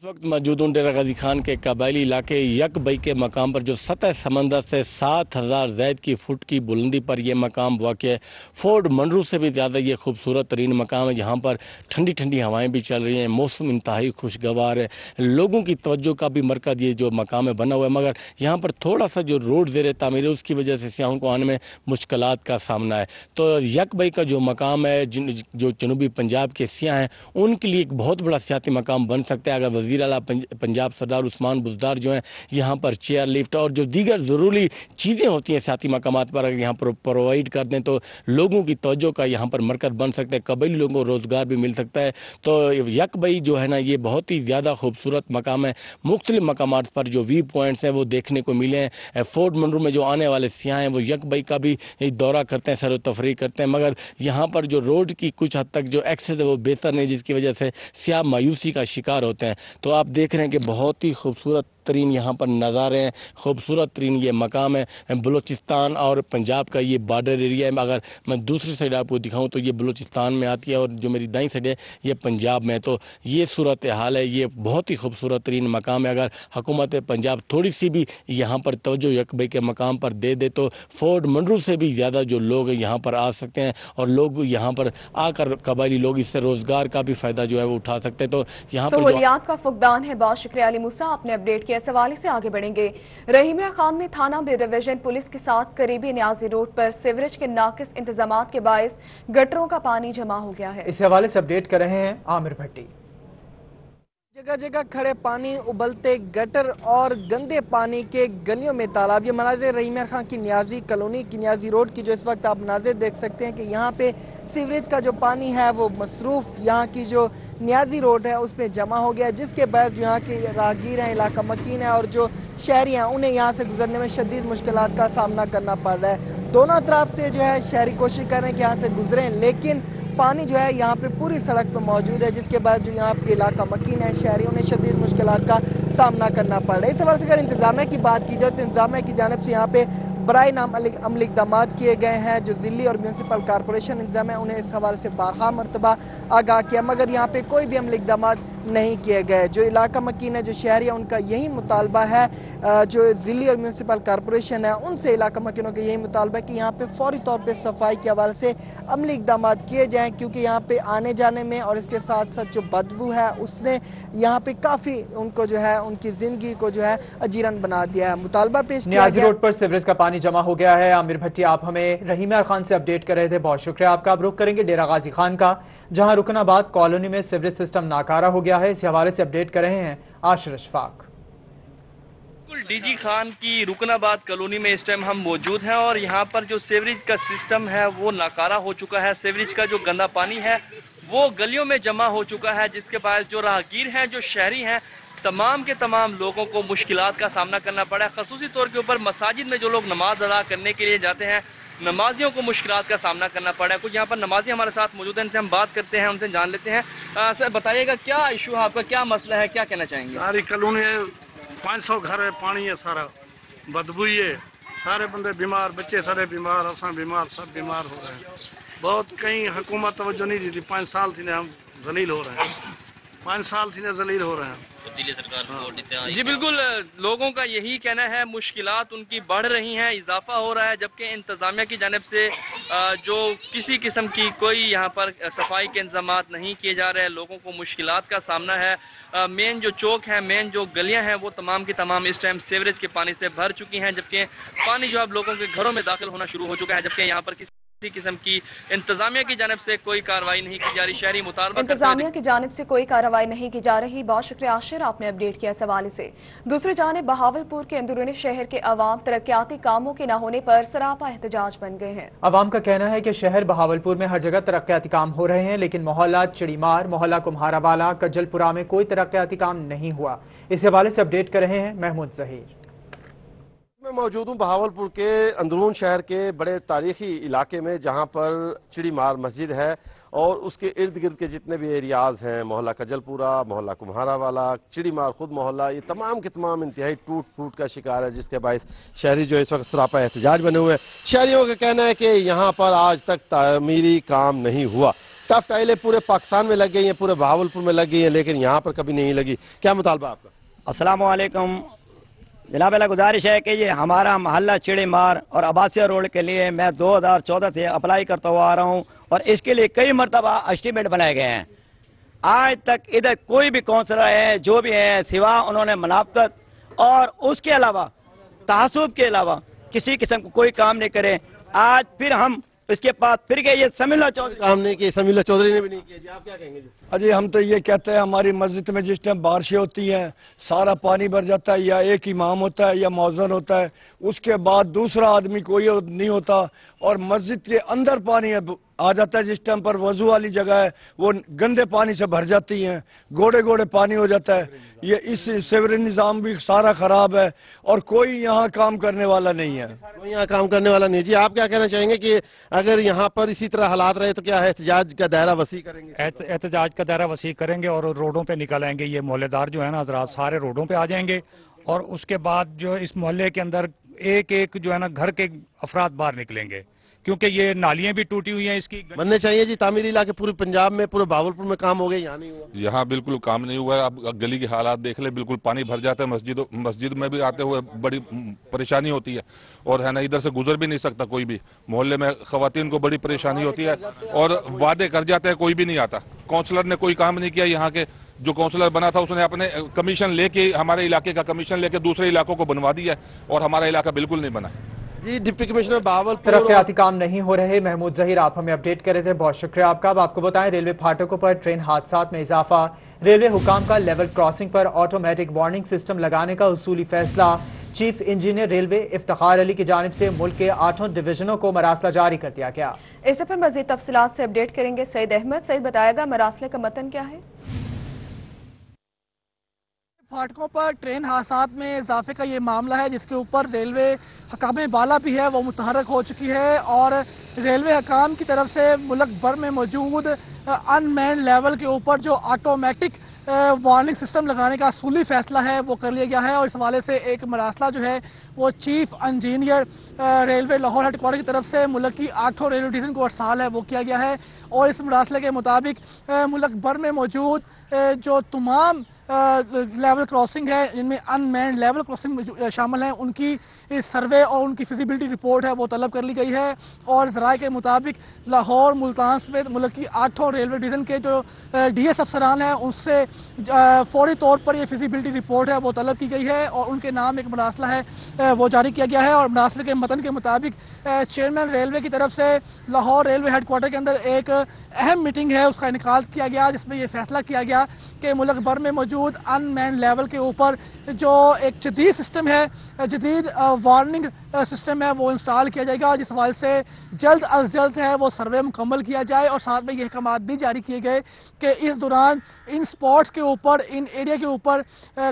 इस वक्त मौजूद हूँ डेरा गाजी खान के कबायली इलाके यकबई के मकाम पर, जो सतह समंदर से 7000 ज़ैद की फुट की बुलंदी पर यह मकाम वाक़ है। फोर्ट मंडरू से भी ज़्यादा ये खूबसूरत तरीन मकाम है, जहाँ पर ठंडी ठंडी हवाएं भी चल रही हैं, मौसम इंतहाई खुशगवार है, लोगों की तवज्जो का भी मरकज़ ये जो मकाम है बना हुआ है। मगर यहाँ पर थोड़ा सा जो रोड ज़ेर तामीर है उसकी वजह से सियाहों को आने में मुश्किलात का सामना है। तो यकबई का जो मकाम है, जो जनूबी पंजाब के सियाह हैं उनके लिए एक बहुत बड़ा सियाती मकाम बन सकता है अगर वज़ीर आला पंजाब सरदार उस्मान बुज़दार जो हैं यहाँ पर चेयर लिफ्ट और जो दीगर ज़रूरी चीज़ें होती हैं सियाती मकामात पर अगर यहाँ पर प्रोवाइड कर दें तो लोगों की तवज्जो का यहाँ पर मरकज़ बन सकता है, कबीली लोगों को रोज़गार भी मिल सकता है। तो यकबई जो है ना ये बहुत ही ज़्यादा खूबसूरत मकाम है। मुख्तलिफ मकामात पर जो व्यू पॉइंट्स हैं वो देखने को मिले हैं। फोर्ट मंडरू में जो आने वाले सियाह हैं वो यकबई का भी दौरा करते हैं, सैर व तफरीह करते हैं, मगर यहाँ पर जो रोड की कुछ हद तक जो एक्सेस है वो बेहतर नहीं, जिसकी वजह से सियाह मायूसी का शिकार होते हैं। तो आप देख रहे हैं कि बहुत ही खूबसूरत तरीन यहाँ पर नज़ारे हैं, खूबसूरत तरीन ये मकाम है। बलूचिस्तान और पंजाब का ये बॉर्डर एरिया है। अगर मैं दूसरी साइड आपको दिखाऊं तो ये बलूचिस्तान में आती है और जो मेरी दाईं साइड है ये पंजाब में। तो ये सूरत हाल है, ये बहुत ही खूबसूरत तरीन मकाम है। अगर हुकूमत पंजाब थोड़ी सी भी यहाँ पर तवज्जो यकबई के मकाम पर दे दे तो फोर्ट मंडरू से भी ज़्यादा जो लोग यहाँ पर आ सकते हैं और लोग यहाँ पर आकर कबायली लोग इससे रोज़गार का भी फ़ायदा जो है वो उठा सकते हैं। तो यहाँ पर सहूलियात का फुकदान है। बहुत शुक्रिया अली मूसा, आपने अपडेट किया। इस हवाले से आगे बढ़ेंगे। रहीमिया खान में थाना बे डिवीजन पुलिस के साथ करीबी न्याजी रोड पर सीवरेज के नाकिस इंतजाम के बायस गटरों का पानी जमा हो गया है। इस हवाले से अपडेट कर रहे हैं आमिर भट्टी। जगह जगह खड़े पानी, उबलते गटर और गंदे पानी के गलियों में तालाब। ये मनाजिर रहीमिया खान की न्याजी कॉलोनी की न्याजी रोड की जो इस वक्त आप मनाजिर देख सकते हैं कि यहाँ पे सीवरेज का जो पानी है वो मसरूफ यहाँ की जो न्याजी रोड है उसमें जमा हो गया, जिसके बाद यहाँ के राहगीर हैं, इलाका मकीन है और जो शहरी हैं उन्हें यहाँ से गुजरने में शदीद मुश्किलात का सामना करना पड़ रहा है। दोनों तरफ से जो है शहरी कोशिश कर रहे हैं कि यहाँ से गुजरें, लेकिन पानी जो है यहाँ पे पूरी सड़क पर मौजूद है, जिसके बाद जो यहाँ पे इलाका मकीन है, शहरी उन्हें शदीद मुश्किलात का सामना करना पड़ रहा है। इस हवाले से अगर इंतजामिया की बात की जाए तो इंतजामिया की जानिब से यहाँ पे बराए नाम अमली इक़दाम किए गए हैं। जो जिली और म्यूनसिपल कॉरपोरेशन इंतजाम है उन्हें इस हवाले से बारहा मरतबा आगाह किया, मगर यहाँ पे कोई भी अमली इक़दाम नहीं किए गए। जो इलाका मकीन है, जो शहरी है, उनका यही मुतालबा है, जो जिली और म्यूनसिपल कॉरपोरेशन है उनसे इलाका मकीनों का यही मुतालबा है कि यहाँ पे फौरी तौर पे सफाई के हवाले से अमली इक़दाम किए जाएँ, क्योंकि यहाँ पे आने जाने में और इसके साथ साथ जो बदबू है उसने यहाँ पे काफी उनको जो है उनकी जिंदगी को जो है अजीरन बना दिया है। मुतालबा पेश किया न्याजी रोड पर सीवरेज का पानी जमा हो गया है। आमिर भट्टी, आप हमें रहीमिया खान से अपडेट कर रहे थे, बहुत शुक्रिया आपका। अब रुख करेंगे डेरा गाजी खान का, जहां रुकनाबाद कॉलोनी में सीवरेज सिस्टम नाकारा हो गया है। इस हवाले से अपडेट कर रहे हैं आशिर अशफाक। डीजी खान की रुकनाबाद कॉलोनी में इस टाइम हम मौजूद हैं और यहाँ पर जो सीवरेज का सिस्टम है वो नाकारा हो चुका है। सीवरेज का जो गंदा पानी है वो गलियों में जमा हो चुका है, जिसके बाद जो राहगीर हैं, जो शहरी हैं, तमाम के तमाम लोगों को मुश्किलात का सामना करना पड़ा है। खसूसी तौर के ऊपर मसाजिद में जो लोग नमाज अदा करने के लिए जाते हैं, नमाजियों को मुश्किलात का सामना करना पड़ा है। कुछ यहाँ पर नमाजी हमारे साथ मौजूद हैं, इनसे हम बात करते हैं, उनसे जान लेते हैं। सर बताइएगा क्या इशू है आपका, क्या मसला है, क्या कहना चाहेंगे? सारी कॉलोनी 500 घर है, पानी है, सारा बदबू है, सारे बंदे बीमार, बच्चे सारे बीमार, असा बीमार, सब बीमार हो रहे हैं। बहुत कहीं हुकूमत तवज्जो नहीं दी थी, 5 साल से हम जलील हो रहे हैं। 5 साल से जलील हो रहे हैं। दिल्ली सरकार को वोट देते हैं। जी बिल्कुल, लोगों का यही कहना है, मुश्किलात उनकी बढ़ रही हैं, इजाफा हो रहा है, जबकि इंतजामिया की जानिब से जो किसी किस्म की कोई यहाँ पर सफाई के इंतजामात नहीं किए जा रहे हैं, लोगों को मुश्किलात का सामना है। मेन जो चौक है, मेन जो गलियां हैं, वो तमाम की तमाम इस टाइम सीवरेज के पानी से भर चुकी हैं, जबकि पानी जो अब लोगों के घरों में दाखिल होना शुरू हो चुका है, जबकि यहाँ पर किसी किस्म की इंतजामिया की जानिब से कोई कार्रवाई नहीं की जा रही। शहरी मुतालबा इंतजामिया की जानिब से कोई कार्रवाई नहीं की जा रही। बहुत शुक्रिया आशिर, आपने अपडेट किया इस हवाले से। दूसरी जानिब बहावलपुर के अंदरूनी शहर के अवाम तरक्याती कामों के न होने पर सरापा एहतजाज बन गए हैं। अवाम का कहना है कि शहर बहावलपुर में हर जगह तरक्याती काम हो रहे हैं, लेकिन मोहल्ला चिड़ीमार, मोहल्ला कुम्हारावाला, कज्जलपुरा में कोई तरक्याती काम नहीं हुआ। इस हवाले से अपडेट कर रहे हैं महमूद जहीर। मैं मौजूद हूँ बहावलपुर के अंदरून शहर के बड़े तारीखी इलाके में, जहाँ पर चिड़ीमार मस्जिद है और उसके इर्द गिर्द के जितने भी एरियाज हैं, मोहल्ला कजलपुरा, मोहल्ला कुम्हारावाला, चिड़ीमार खुद मोहल्ला, ये तमाम के तमाम इंतहाई टूट फूट का शिकार है, जिसके बायस शहरी जो इस वक्त सरापा एहतजाज बने हुए हैं। शहरियों का कहना है कि यहाँ पर आज तक तामीरी काम नहीं हुआ। टफ टाइलें पूरे पाकिस्तान में लग गई हैं, पूरे बहावलपुर में लग गई हैं, लेकिन यहाँ पर कभी नहीं लगी। क्या मुतालबा आपका? अस्सलाम वालेकुम जनाब, गुजारिश है कि ये हमारा मोहल्ला चिड़ीमार और आबासिया रोड के लिए मैं 2014 से अप्लाई करता हुआ आ रहा हूँ और इसके लिए कई मरतबा एस्टीमेट बनाए गए हैं। आज तक इधर कोई भी काउंसलर है जो भी है, सिवा उन्होंने मुनाफत और उसके अलावा तहस्सुब के अलावा किसी किस्म को कोई काम नहीं करे। आज फिर हम इसके पास फिर गए, ये समीला चौधरी काम नहीं किए, समीला चौधरी ने भी नहीं किया जी, आप क्या कहेंगे? अजी हम तो ये कहते हैं, हमारी मस्जिद में जिस टाइम बारिशें होती हैं सारा पानी भर जाता है, या एक इमाम होता है या मौज़न होता है, उसके बाद दूसरा आदमी कोई नहीं होता और मस्जिद के अंदर पानी आ जाता है। जिस टाइम पर वजू वाली जगह है वो गंदे पानी से भर जाती हैं, गोड़े गोड़े पानी हो जाता है। ये इस सीवरेज निज़ाम भी सारा खराब है और कोई यहाँ काम करने वाला नहीं है। कोई यहाँ काम करने वाला नहीं। जी आप क्या कहना चाहेंगे कि अगर यहाँ पर इसी तरह हालात रहे तो क्या है, एहतजाज का दायरा वसी करेंगे? एहतजाज का दायरा वसी करेंगे और रोडों पे निकल आएंगे। ये मोहल्लेदार जो है ना हजरात, सारे रोडों पे आ जाएंगे और उसके बाद जो इस मोहल्ले के अंदर एक एक जो है ना घर के अफराद बाहर निकलेंगे, क्योंकि ये नालियां भी टूटी हुई हैं। इसकी बनने चाहिए जी तामीरी इलाके पूरे पंजाब में, पूरे बहावलपुर में काम हो गए, यहाँ नहीं हुआ। यहाँ बिल्कुल काम नहीं हुआ है। अब गली के हालात देख ले, बिल्कुल पानी भर जाता है। मस्जिद में भी आते हुए बड़ी परेशानी होती है और है ना इधर से गुजर भी नहीं सकता कोई भी। मोहल्ले में खवातीन को बड़ी परेशानी होती है और वादे कर जाते हैं, कोई भी नहीं आता। काउंसलर ने कोई काम नहीं किया। यहाँ के जो काउंसलर बना था उसने अपने कमीशन लेके, हमारे इलाके का कमीशन लेके दूसरे इलाकों को बनवा दिया और हमारा इलाका बिल्कुल नहीं बना। जी डिप्टी कमिश्नर बहावलपुर, तरक्याती काम नहीं हो रहे। महमूद जहीर आप हमें अपडेट कर रहे थे, बहुत शुक्रिया आपका। अब आपको बताएं, रेलवे फाटकों पर ट्रेन हादसात में इजाफा। रेलवे हुकाम का लेवल क्रॉसिंग पर ऑटोमेटिक वार्निंग सिस्टम लगाने का उसूली फैसला। Chief engineer railway Iftikhar Ali की जानिब से मुल्क के 8 डिवीजनों को मरासला जारी कर दिया गया। इससे पर मजीद तफसीलात से अपडेट करेंगे सईद अहमद। सईद बताएगा मरासले का मतन क्या है? फाटकों पर ट्रेन हादसात में इजाफे का ये मामला है, जिसके ऊपर रेलवे हकाम बाला भी है वो मुतहरक हो चुकी है और रेलवे हकाम की तरफ से मुल्क भर में मौजूद अनमैन लेवल के ऊपर जो ऑटोमेटिक वार्निंग सिस्टम लगाने का असूली फैसला है वो कर लिया गया है। और इस हवाले से एक मरासला जो है वो chief engineer railway Lahore headquarter की तरफ से मुल्क की 8 रेलवे डिवीजन को अरसाल है वो किया गया है। और इस मरासले के मुताबिक मुल्क भर में मौजूद जो तमाम लेवल क्रॉसिंग है, जिनमें अनमैन लेवल क्रॉसिंग शामिल हैं, उनकी सर्वे और उनकी फिजिबिलिटी रिपोर्ट है वो तलब कर ली गई है। और ज़राए के मुताबिक लाहौर, मुल्तान समेत मुल्क की 8 रेलवे डिवीजन के जो डीएस अफसरान हैं उनसे फौरी तौर पर ये फिजिबिलिटी रिपोर्ट है वो तलब की गई है और उनके नाम एक मरासला है वो जारी किया गया है। और मरासले के मतन के मुताबिक चेयरमैन रेलवे की तरफ से लाहौर रेलवे हेडक्वार्टर के अंदर एक अहम मीटिंग है उसका इनेकाद किया गया, जिसमें यह फैसला किया गया कि मुल्क भर में मौजूद अनमैन लेवल के ऊपर जो एक जदीद सिस्टम है, जदीद वार्निंग सिस्टम है वो इंस्टॉल किया जाएगा, जिस हवाले से जल्द अज जल्द है वो सर्वे मुकम्मल किया जाए। और साथ में ये अहकामात भी जारी किए गए कि इस दौरान इन स्पॉट्स के ऊपर, इन एरिया के ऊपर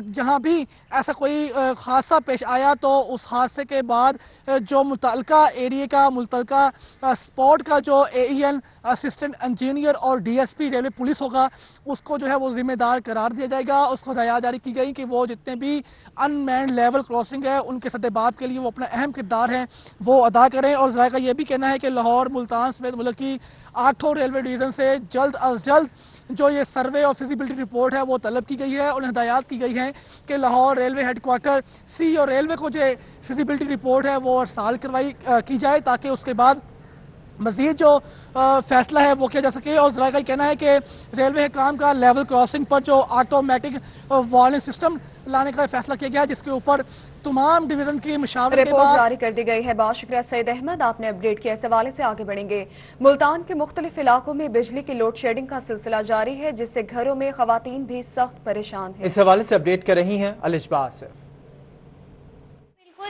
जहां भी ऐसा कोई हादसा पेश आया तो उस हादसे के बाद जो मुतल्लिका एरिया का, मुतल्लिका स्पॉट का जो AEN असिस्टेंट इंजीनियर और DSP रेलवे पुलिस होगा उसको जो है वो जिम्मेदार करार दिया जाएगा। उसको हदायत जारी की गई कि वो जितने भी अनमैन लेवल क्रॉसिंग है उनके सद्देबाब के लिए वो अपना अहम किरदार है वो अदा करें। और ज़ायका ये भी कहना है कि लाहौर, मुल्तान समेत मुल्क की 8 रेलवे डिवीजन से जल्द अज जल्द जो ये सर्वे और फिजिबिलिटी रिपोर्ट है वो तलब की गई है और हिदायत की गई है कि लाहौर रेलवे हेडक्वार्टर सी और रेलवे को जो फिजिबिलिटी रिपोर्ट है वो अरसाल करवाई की जाए ताकि उसके बाद मजीद जो फैसला है वो किया जा सके। और जरा का कहना है कि रेलवे काम का लेवल क्रॉसिंग पर जो ऑटोमेटिक वार्निंग सिस्टम लाने का फैसला किया गया है, जिसके ऊपर तमाम डिवीजन की मुशावरे के बाद जारी कर दी गई है। बहुत शुक्रिया सईद अहमद, आपने अपडेट किया। इस हवाले से आगे बढ़ेंगे। मुल्तान के मुख्तलिफ इलाकों में बिजली की लोड शेडिंग का सिलसिला जारी है, जिससे घरों में खवातीन भी सख्त परेशान है। इस हवाले से अपडेट कर रही हैं अलिशबाज।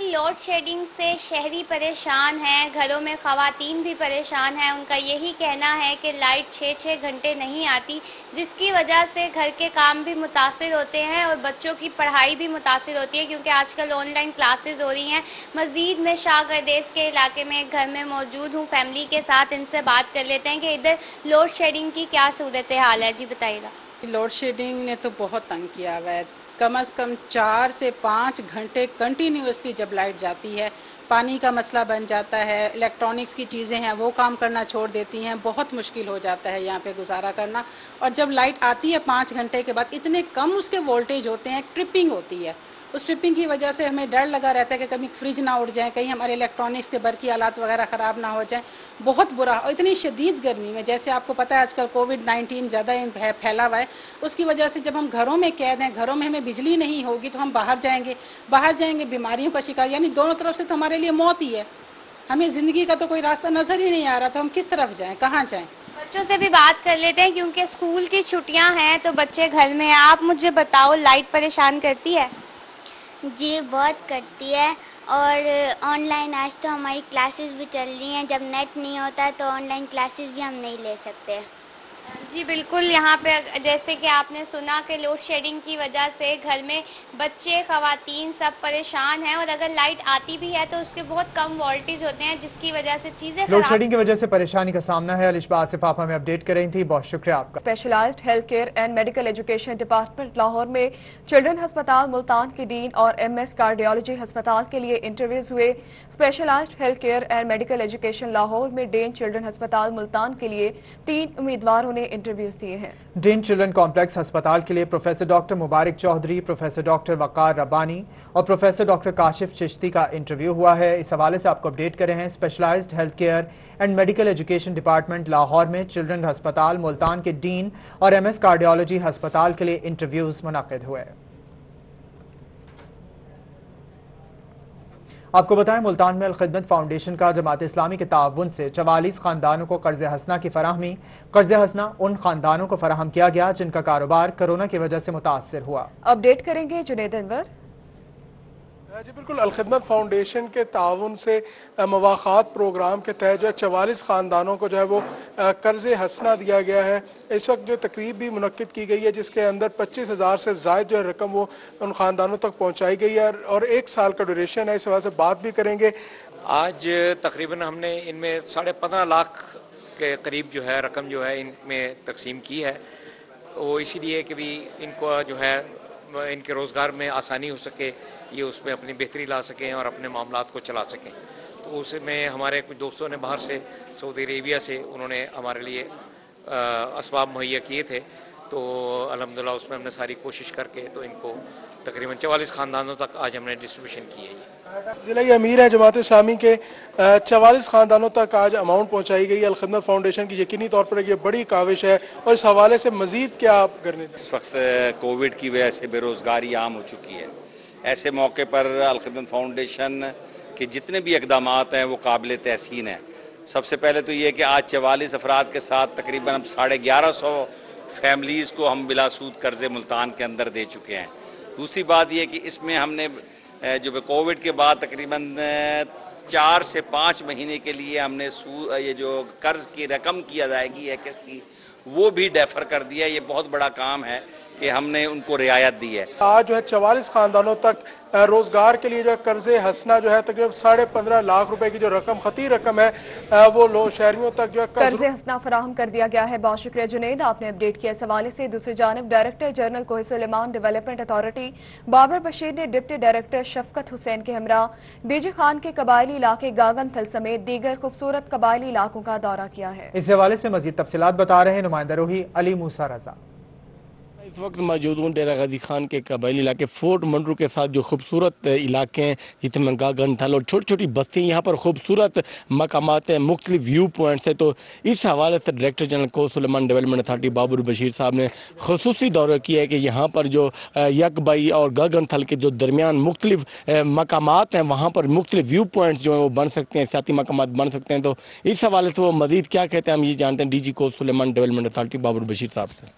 लोड शेडिंग से शहरी परेशान हैं, घरों में खवातीन भी परेशान हैं। उनका यही कहना है कि लाइट 6-6 घंटे नहीं आती, जिसकी वजह से घर के काम भी मुतासिर होते हैं और बच्चों की पढ़ाई भी मुतासिर होती है, क्योंकि आजकल ऑनलाइन क्लासेस हो रही हैं। मजीद में शाहगरदेस के इलाके में एक घर में मौजूद हूँ फैमिली के साथ, इनसे बात कर लेते हैं कि इधर लोड शेडिंग की क्या सूरत हाल है। जी बताइएगा। लोड शेडिंग ने तो बहुत तंग किया हुआ है। कम से कम 4 से 5 घंटे कंटिन्यूसली जब लाइट जाती है, पानी का मसला बन जाता है, इलेक्ट्रॉनिक्स की चीज़ें हैं वो काम करना छोड़ देती हैं, बहुत मुश्किल हो जाता है यहाँ पे गुजारा करना। और जब लाइट आती है 5 घंटे के बाद, इतने कम उसके वोल्टेज होते हैं, ट्रिपिंग होती है। उस ट्रिपिंग की वजह से हमें डर लगा रहता है कि कभी फ्रिज ना उड़ जाए, कहीं हमारे इलेक्ट्रॉनिक्स के बरकी आलात वगैरह ख़राब ना हो जाए। बहुत बुरा। और इतनी शदीद गर्मी में, जैसे आपको पता है आजकल कोविड-19 ज़्यादा फैला हुआ है, उसकी वजह से जब हम घरों में कैद हैं, घरों में हमें बिजली नहीं होगी तो हम बाहर जाएंगे बीमारियों का शिकार, यानी दोनों तरफ से तो हमारे लिए मौत ही है। हमें ज़िंदगी का तो कोई रास्ता नज़र ही नहीं आ रहा, तो हम किस तरफ जाएँ, कहाँ जाएँ। बच्चों से भी बात कर लेते हैं, क्योंकि स्कूल की छुट्टियाँ हैं तो बच्चे घर में हैं। आप मुझे बताओ, लाइट परेशान करती है? जी बहुत करती है, और ऑनलाइन आज तो हमारी क्लासेस भी चल रही हैं। जब नेट नहीं होता तो ऑनलाइन क्लासेस भी हम नहीं ले सकते। जी बिल्कुल। यहाँ पे जैसे कि आपने सुना कि लोड शेडिंग की वजह से घर में बच्चे, खवातीन सब परेशान हैं, और अगर लाइट आती भी है तो उसके बहुत कम वोल्टेज होते हैं, जिसकी वजह से चीजें लोड शेडिंग की वजह से परेशानी का सामना है। अलिशबाज से पापा में अपडेट कर रही थी, बहुत शुक्रिया आपका। Specialized health care and medical education department Lahore में चिल्ड्रन अस्पताल मुल्तान के डीन और MS कार्डियोलॉजी अस्पताल के लिए इंटरव्यूज हुए। Specialized health care and medical education Lahore में डेन चिल्ड्रन अस्पताल मुल्तान के लिए 3 उम्मीदवारों ने इंटरव्यूज दिए हैं। डेन चिल्ड्रन कॉम्प्लेक्स अस्पताल के लिए प्रोफेसर डॉक्टर मुबारक चौधरी, प्रोफेसर डॉक्टर वकार रब्बानी और प्रोफेसर डॉक्टर काशिफ चिश्ती का इंटरव्यू हुआ है। इस हवाले से आपको अपडेट कर रहे हैं। Specialized health care and medical education department Lahore में चिल्ड्रन अस्पताल मुल्तान के डीन और MS कार्डियोलॉजी अस्पताल के लिए इंटरव्यूज मुनक्किद हुए। आपको बताएं, मुल्तान में अल-खिदमत फाउंडेशन का जमात इस्लामी के ताउन से 44 खानदानों को कर्ज हसना की फराहमी। कर्ज हसना उन खानदानों को फराहम किया गया जिनका कारोबार कोरोना की वजह से मुतासर हुआ। अपडेट करेंगे जुनेद अनवर। जी बिल्कुल, अल-खिदमत फाउंडेशन के ताउन से मवाखात प्रोग्राम के तहत जो है 44 खानदानों को जो है वो कर्ज हसना दिया गया है। इस वक्त जो तकरीब भी मुनक्किद की गई है, जिसके अंदर 25,000 से ज़ायद जो है रकम वो उन खानदानों तक पहुंचाई गई है और 1 साल का ड्यूरेशन है। इस वजह से बात भी करेंगे। आज तकरीबन हमने इनमें 15.5 लाख के करीब जो है रकम जो है इनमें तकसीम की है, वो इसीलिए कि भी इनको जो है इनके रोज़गार में आसानी हो सके, ये उसमें अपनी बेहतरी ला सकें और अपने मामलात को चला सकें। तो उसमें हमारे कुछ दोस्तों ने बाहर से सऊदी अरेबिया से उन्होंने हमारे लिए असबाब मुहैया किए थे, तो अल्हम्दुलिल्लाह उसमें हमने सारी कोशिश करके तो इनको तकरीबन 44 खानदानों तक आज हमने डिस्ट्रीब्यूशन की है। जिला अमीर है जमात इस्लामी के 44 खानदानों तक आज अमाउंट पहुंचाई गई। अल-खिदमत फाउंडेशन की यकीनी तौर पर ये बड़ी काविश है, और इस हवाले से मजीद क्या आप करने? इस वक्त कोविड की वजह से बेरोजगारी आम हो चुकी है। ऐसे मौके पर अल-खिदमत फाउंडेशन के जितने भी इकदामात हैं वो काबिल तहसीन है। सबसे पहले तो ये कि आज 44 अफराद के साथ तकरीबन हम 1150 फैमिलीज़ को हम बिलासूद कर्जे मुल्तान के अंदर दे चुके हैं। दूसरी बात यह कि इसमें हमने जो कोविड के बाद तकरीबन 4 से 5 महीने के लिए हमने ये जो कर्ज की रकम की अदायगी है किस्त की, वो भी डेफर कर दिया। ये बहुत बड़ा काम है کہ ہم نے ان کو رعایت دی ہے۔ آج جو ہے 44 خاندانوں تک روزگار کے لیے جو ہے قرض ہسنا جو ہے تقریباً 15.5 لاکھ روپے کی جو رقم خطی رقم ہے وہ شہریوں تک جو ہے قرض ہسنا فراہم کر دیا گیا ہے۔ بہت شکریہ جنید، آپ نے اپڈیٹ کیا اس حوالے سے۔ دوسری جانب ڈائریکٹر جنرل کوہ سلیمان ڈیولپمنٹ اتھارٹی بابر بشیر نے ڈپٹی ڈائریکٹر شفقت حسین کے ہمراہ ڈی جی خان کے قبائلی علاقے گاگن تھل سمیت دیگر خوبصورت قبائلی علاقوں کا دورہ کیا ہے۔ اس حوالے سے مزید تفصیلات بتا رہے ہیں نمائندہ روحی علی موسیٰ رضا۔ اس وقت موجود ہوں ڈیرہ غازی خان کے قبائلی علاقے فورٹ منرو کے ساتھ جو خوبصورت علاقے ہیں جتنے میں گاگن تھل اور چھوٹی چھوٹی بستیاں، یہاں پر خوبصورت مقامات ہیں، مختلف ویو پوائنٹس ہیں۔ تو اس حوالے سے ڈائریکٹر جنرل کوہ سلیمان ڈیولپمنٹ اتھارٹی بابر بشیر صاحب نے خصوصی دورہ کیا ہے کہ یہاں پر جو یک بائی اور گاگن تھل کے جو درمیان مختلف مقامات ہیں وہاں پر مختلف ویو پوائنٹس جو ہیں وہ بن سکتے ہیں، سیاحتی مقامات بن سکتے ہیں۔ تو اس حوالے سے وہ مزید کیا کہتے ہیں ہم یہ جانتے ہیں ڈی جی کوہ سلیمان ڈیولپمنٹ اتھارٹی بابر بشیر صاحب سے۔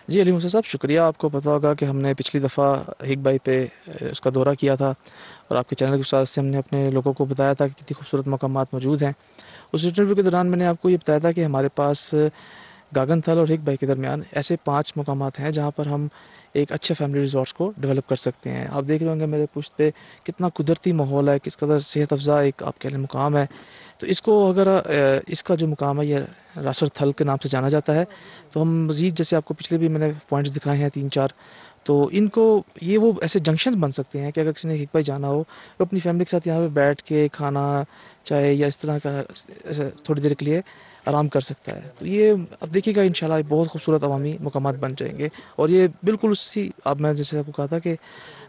جی علی موسیٰ صاحب شکریہ، آپ کو پتہ ہوگا کہ ہم نے پچھلی دفعہ ہک بائی پہ اس کا دورہ کیا تھا اور آپ کے چینل کے ساتھ سے ہم نے اپنے لوگوں کو بتایا تھا کہ کتنی خوبصورت مقامات موجود ہیں۔ اس انٹرویو کے دوران میں نے آپ کو یہ بتایا تھا کہ ہمارے پاس گاگن تھل اور ہک بائی کے درمیان ایسے 5 مقامات ہیں جہاں پر ہم ایک اچھے فیملی ریزورٹس کو ڈیولپ کر سکتے ہیں۔ آپ دیکھ رہے ہوں گے میرے پشت پہ کتنا قدرتی ماحول ہے، کس قدر صحت افزا ایک آپ کے لیے مقام ہے۔ تو اس کو اگر اس کا جو مقام ہے یہ راسر تھل کے نام سے جانا جاتا ہے، تو ہم مزید جیسے آپ کو پچھلے بھی میں نے پوائنٹس دکھائے ہیں 3-4، تو ان کو یہ وہ ایسے جنکشنز بن سکتے ہیں کہ اگر کسی نے ہک بائی جانا ہو تو اپنی فیملی کے ساتھ یہاں پہ بیٹھ کے کھانا چائے یا اس طرح کا تھوڑی دیر کے لیے آرام کر سکتا ہے۔ تو یہ اب دیکھیے گا انشاءاللہ بہت خوبصورت عوامی مقامات بن جائیں گے، اور یہ بالکل اسی اب میں جیسے آپ کو کہا تھا کہ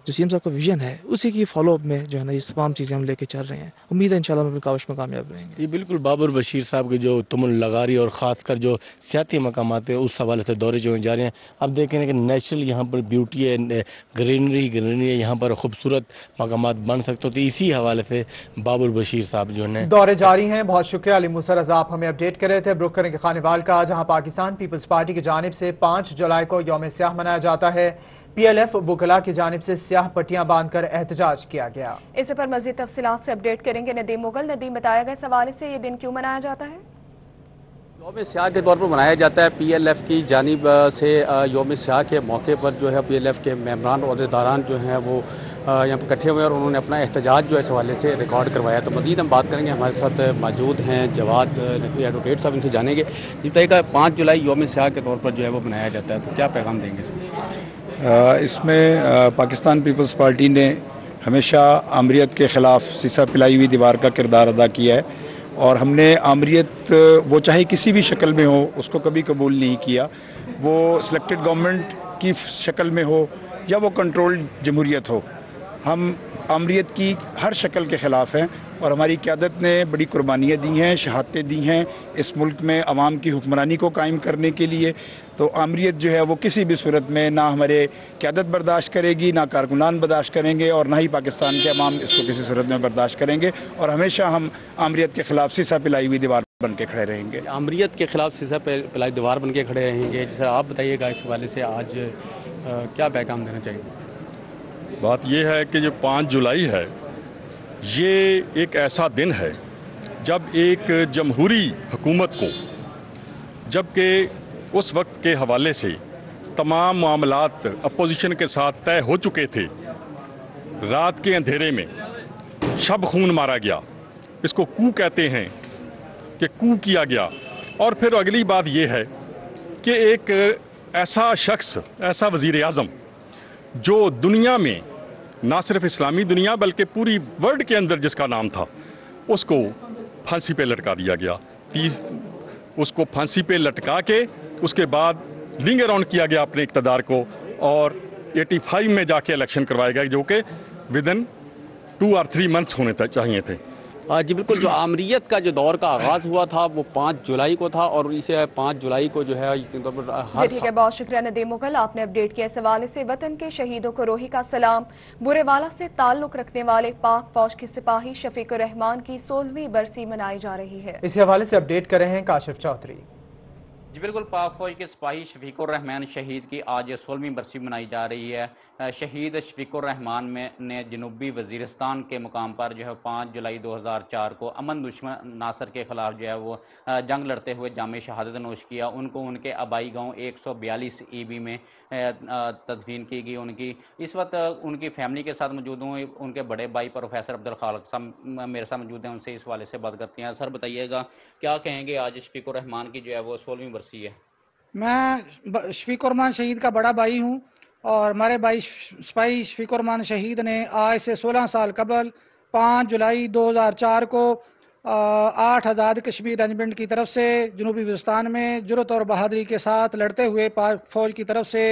جو سی ایم صاحب کا ویژن ہے اسی کی فالو اپ میں جو ہے نا یہ تمام چیزیں ہم لے کے چل رہے ہیں۔ امید ہے انشاءاللہ ہم اپنی کاوش میں کامیاب رہیں گے۔ یہ بالکل بابر بشیر صاحب کے جو تمل لغاری اور خاص کر جو سیاحتی مقامات ہیں اس حوالے سے دورے جو جا رہے ہیں۔ اب دیکھیں کہ نیچرل یہاں پر بیوٹی ہے، گرینری ہے، یہاں پر خوبصورت مقامات بن سکتے تو اسی حوالے سے بابر بشیر صاحب جو ہے دورے جاری ہیں۔ بہت شکریہ علی موسیٰ رضا، آپ ہمیں اپڈیٹ کر رہے تھے۔ رخ کریں گے خانوال کا، جہاں پاکستان پیپلز پارٹی کی جانب سے 5 جولائی کو یوم سیاہ منایا جاتا ہے۔ پی ایل ایف وکلاء کی جانب سے سیاہ پٹیاں باندھ کر احتجاج کیا گیا۔ اس پر مزید تفصیلات سے اپڈیٹ کریں گے ندیم مغل۔ ندیم، بتایا گیا اس حوالے سے یہ دن کیوں منایا جاتا ہے؟ یوم سیاہ کے طور پر منایا جاتا ہے۔ پی ایل ایف کی جانب سے یوم سیاہ کے موقع پر جو ہے پی ایل ایف کے ممبران عہدیداران جو ہیں وہ یہاں پہ اکٹھے ہوئے اور انہوں نے اپنا احتجاج جو ہے اس حوالے سے ریکارڈ کروایا۔ تو مزید ہم بات کریں گے، ہمارے ساتھ موجود ہیں جواد نقوی ایڈوکیٹ صاحب، ان سے جانیں گے جی بتائیے گا 5 جولائی یوم سیاہ کے طور پر جو ہے وہ منایا جاتا ہے، تو کیا پیغام دیں گے اس میں؟ اس میں پاکستان پیپلز پارٹی نے ہمیشہ آمریت کے خلاف سیسا پلائی ہوئی دیوار کا کردار ادا کیا ہے، اور ہم نے آمریت وہ چاہے کسی بھی شکل میں ہو اس کو کبھی قبول نہیں کیا، وہ سلیکٹڈ گورنمنٹ کی شکل میں ہو یا وہ کنٹرول جمہوریت ہو۔ ہم آمریت کی ہر شکل کے خلاف ہیں، اور ہماری قیادت نے بڑی قربانیاں دی ہیں، شہادتیں دی ہیں اس ملک میں عوام کی حکمرانی کو قائم کرنے کے لیے۔ تو آمریت جو ہے وہ کسی بھی صورت میں نہ ہمارے قیادت برداشت کرے گی، نہ کارکنان برداشت کریں گے، اور نہ ہی پاکستان کے عوام اس کو کسی صورت میں برداشت کریں گے، اور ہمیشہ ہم آمریت کے خلاف سیسا پلائی ہوئی دیوار بن کے کھڑے رہیں گے۔ آمریت کے خلاف سیسا پلائی دیوار بن کے کھڑے رہیں گے، جیسے آپ بتائیے گا اس حوالے سے آج کیا پیغام دینا چاہیے؟ بات یہ ہے کہ جو 5 جولائی ہے یہ ایک ایسا دن ہے جب ایک جمہوری حکومت کو، جبکہ اس وقت کے حوالے سے تمام معاملات اپوزیشن کے ساتھ طے ہو چکے تھے، رات کے اندھیرے میں شب خون مارا گیا، اس کو کو کہتے ہیں کہ کو کیا گیا۔ اور پھر اگلی بات یہ ہے کہ ایک ایسا شخص، ایسا وزیر اعظم جو دنیا میں نہ صرف اسلامی دنیا بلکہ پوری ورلڈ کے اندر جس کا نام تھا، اس کو پھانسی پہ لٹکا دیا گیا۔ اس کو پھانسی پہ لٹکا کے اس کے بعد لنگ اراؤنڈ کیا گیا اپنے اقتدار کو، اور 85 میں جا کے الیکشن کروائے گئے جو کہ ودن 2 اور 3 منتھس ہونے چاہیے تھے۔ جی بالکل، جو آمریت کا جو دور کا آغاز ہوا تھا وہ 5 جولائی کو تھا، اور اسے 5 جولائی کو جو ہے جی ٹھیک ہے، بہت شکریہ ندیم مغل، آپ نے اپڈیٹ کیا اس حوالے سے۔ وطن کے شہیدوں کو روحی کا سلام۔ برے والا سے تعلق رکھنے والے پاک فوج کے سپاہی شفیق الرحمان کی 16ویں برسی منائی جا رہی ہے۔ اسی حوالے سے اپڈیٹ کر رہے ہیں کاشف چودھری۔ جی بالکل، پاک فوج کے سپاہی شفیق الرحمان شہید کی آج 16ویں برسی منائی جا رہی ہے۔ شہید شفیق الرحمان نے جنوبی وزیرستان کے مقام پر جو ہے 5 جولائی 2004 کو امن دشمن ناصر کے خلاف جو ہے وہ جنگ لڑتے ہوئے جام شہادت نوش کیا. ان کو ان کے آبائی گاؤں 142 EB میں تدفین کی گئی. ان کی اس وقت ان کی فیملی کے ساتھ موجود ہوں. ان کے بڑے بھائی پروفیسر عبدالخالق صاحب میرے ساتھ موجود ہیں, ان سے اس حوالے سے بات کرتے ہیں. سر بتائیے گا کیا کہیں گے, آج شفیق الرحمان کی جو ہے وہ 16ویں برسی ہے. میں شفیق الرحمان شہید کا بڑا بھائی ہوں اور ہمارے بھائی سپاہی شفیق الرحمان شہید نے آج سے 16 سال قبل 5 جولائی 2004 کو 8 آزاد کشمیر رجمنٹ کی طرف سے جنوبی وزیرستان میں جرأت اور بہادری کے ساتھ لڑتے ہوئے پاک فوج کی طرف سے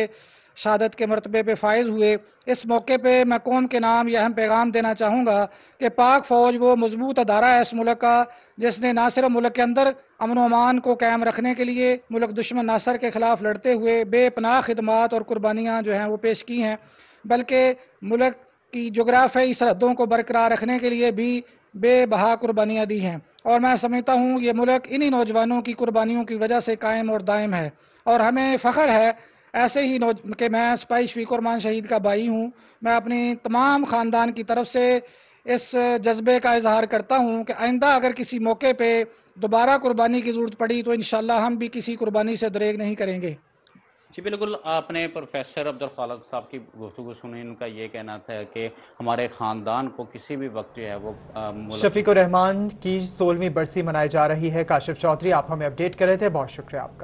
شہادت کے مرتبے پہ فائز ہوئے. اس موقع پہ میں قوم کے نام یہ اہم پیغام دینا چاہوں گا کہ پاک فوج وہ مضبوط ادارہ ہے اس ملک کا جس نے نہ صرف ملک کے اندر امن و امان کو قائم رکھنے کے لیے ملک دشمن ناصر کے خلاف لڑتے ہوئے بے پناہ خدمات اور قربانیاں جو ہیں وہ پیش کی ہیں, بلکہ ملک کی جغرافیائی سرحدوں کو برقرار رکھنے کے لیے بھی بے بہا قربانیاں دی ہیں. اور میں سمجھتا ہوں یہ ملک انہی نوجوانوں کی قربانیوں کی وجہ سے قائم اور دائم ہے. اور ہمیں فخر ہے ایسے ہی کہ میں سپاہی شفیق الرحمان شہید کا بھائی ہوں. میں اپنی تمام خاندان کی طرف سے اس جذبے کا اظہار کرتا ہوں کہ آئندہ اگر کسی موقع پہ دوبارہ قربانی کی ضرورت پڑی تو انشاءاللہ ہم بھی کسی قربانی سے دریغ نہیں کریں گے. جی بالکل, آپ نے پروفیسر عبدالخالق صاحب کی گفتگو سنی. ان کا یہ کہنا تھا کہ ہمارے خاندان کو کسی بھی وقت جو ہے وہ شفیق الرحمان کی 16ویں برسی منائی جا رہی ہے. کاشف چودھری آپ ہمیں اپڈیٹ کر رہے تھے, بہت شکریہ آپ کا.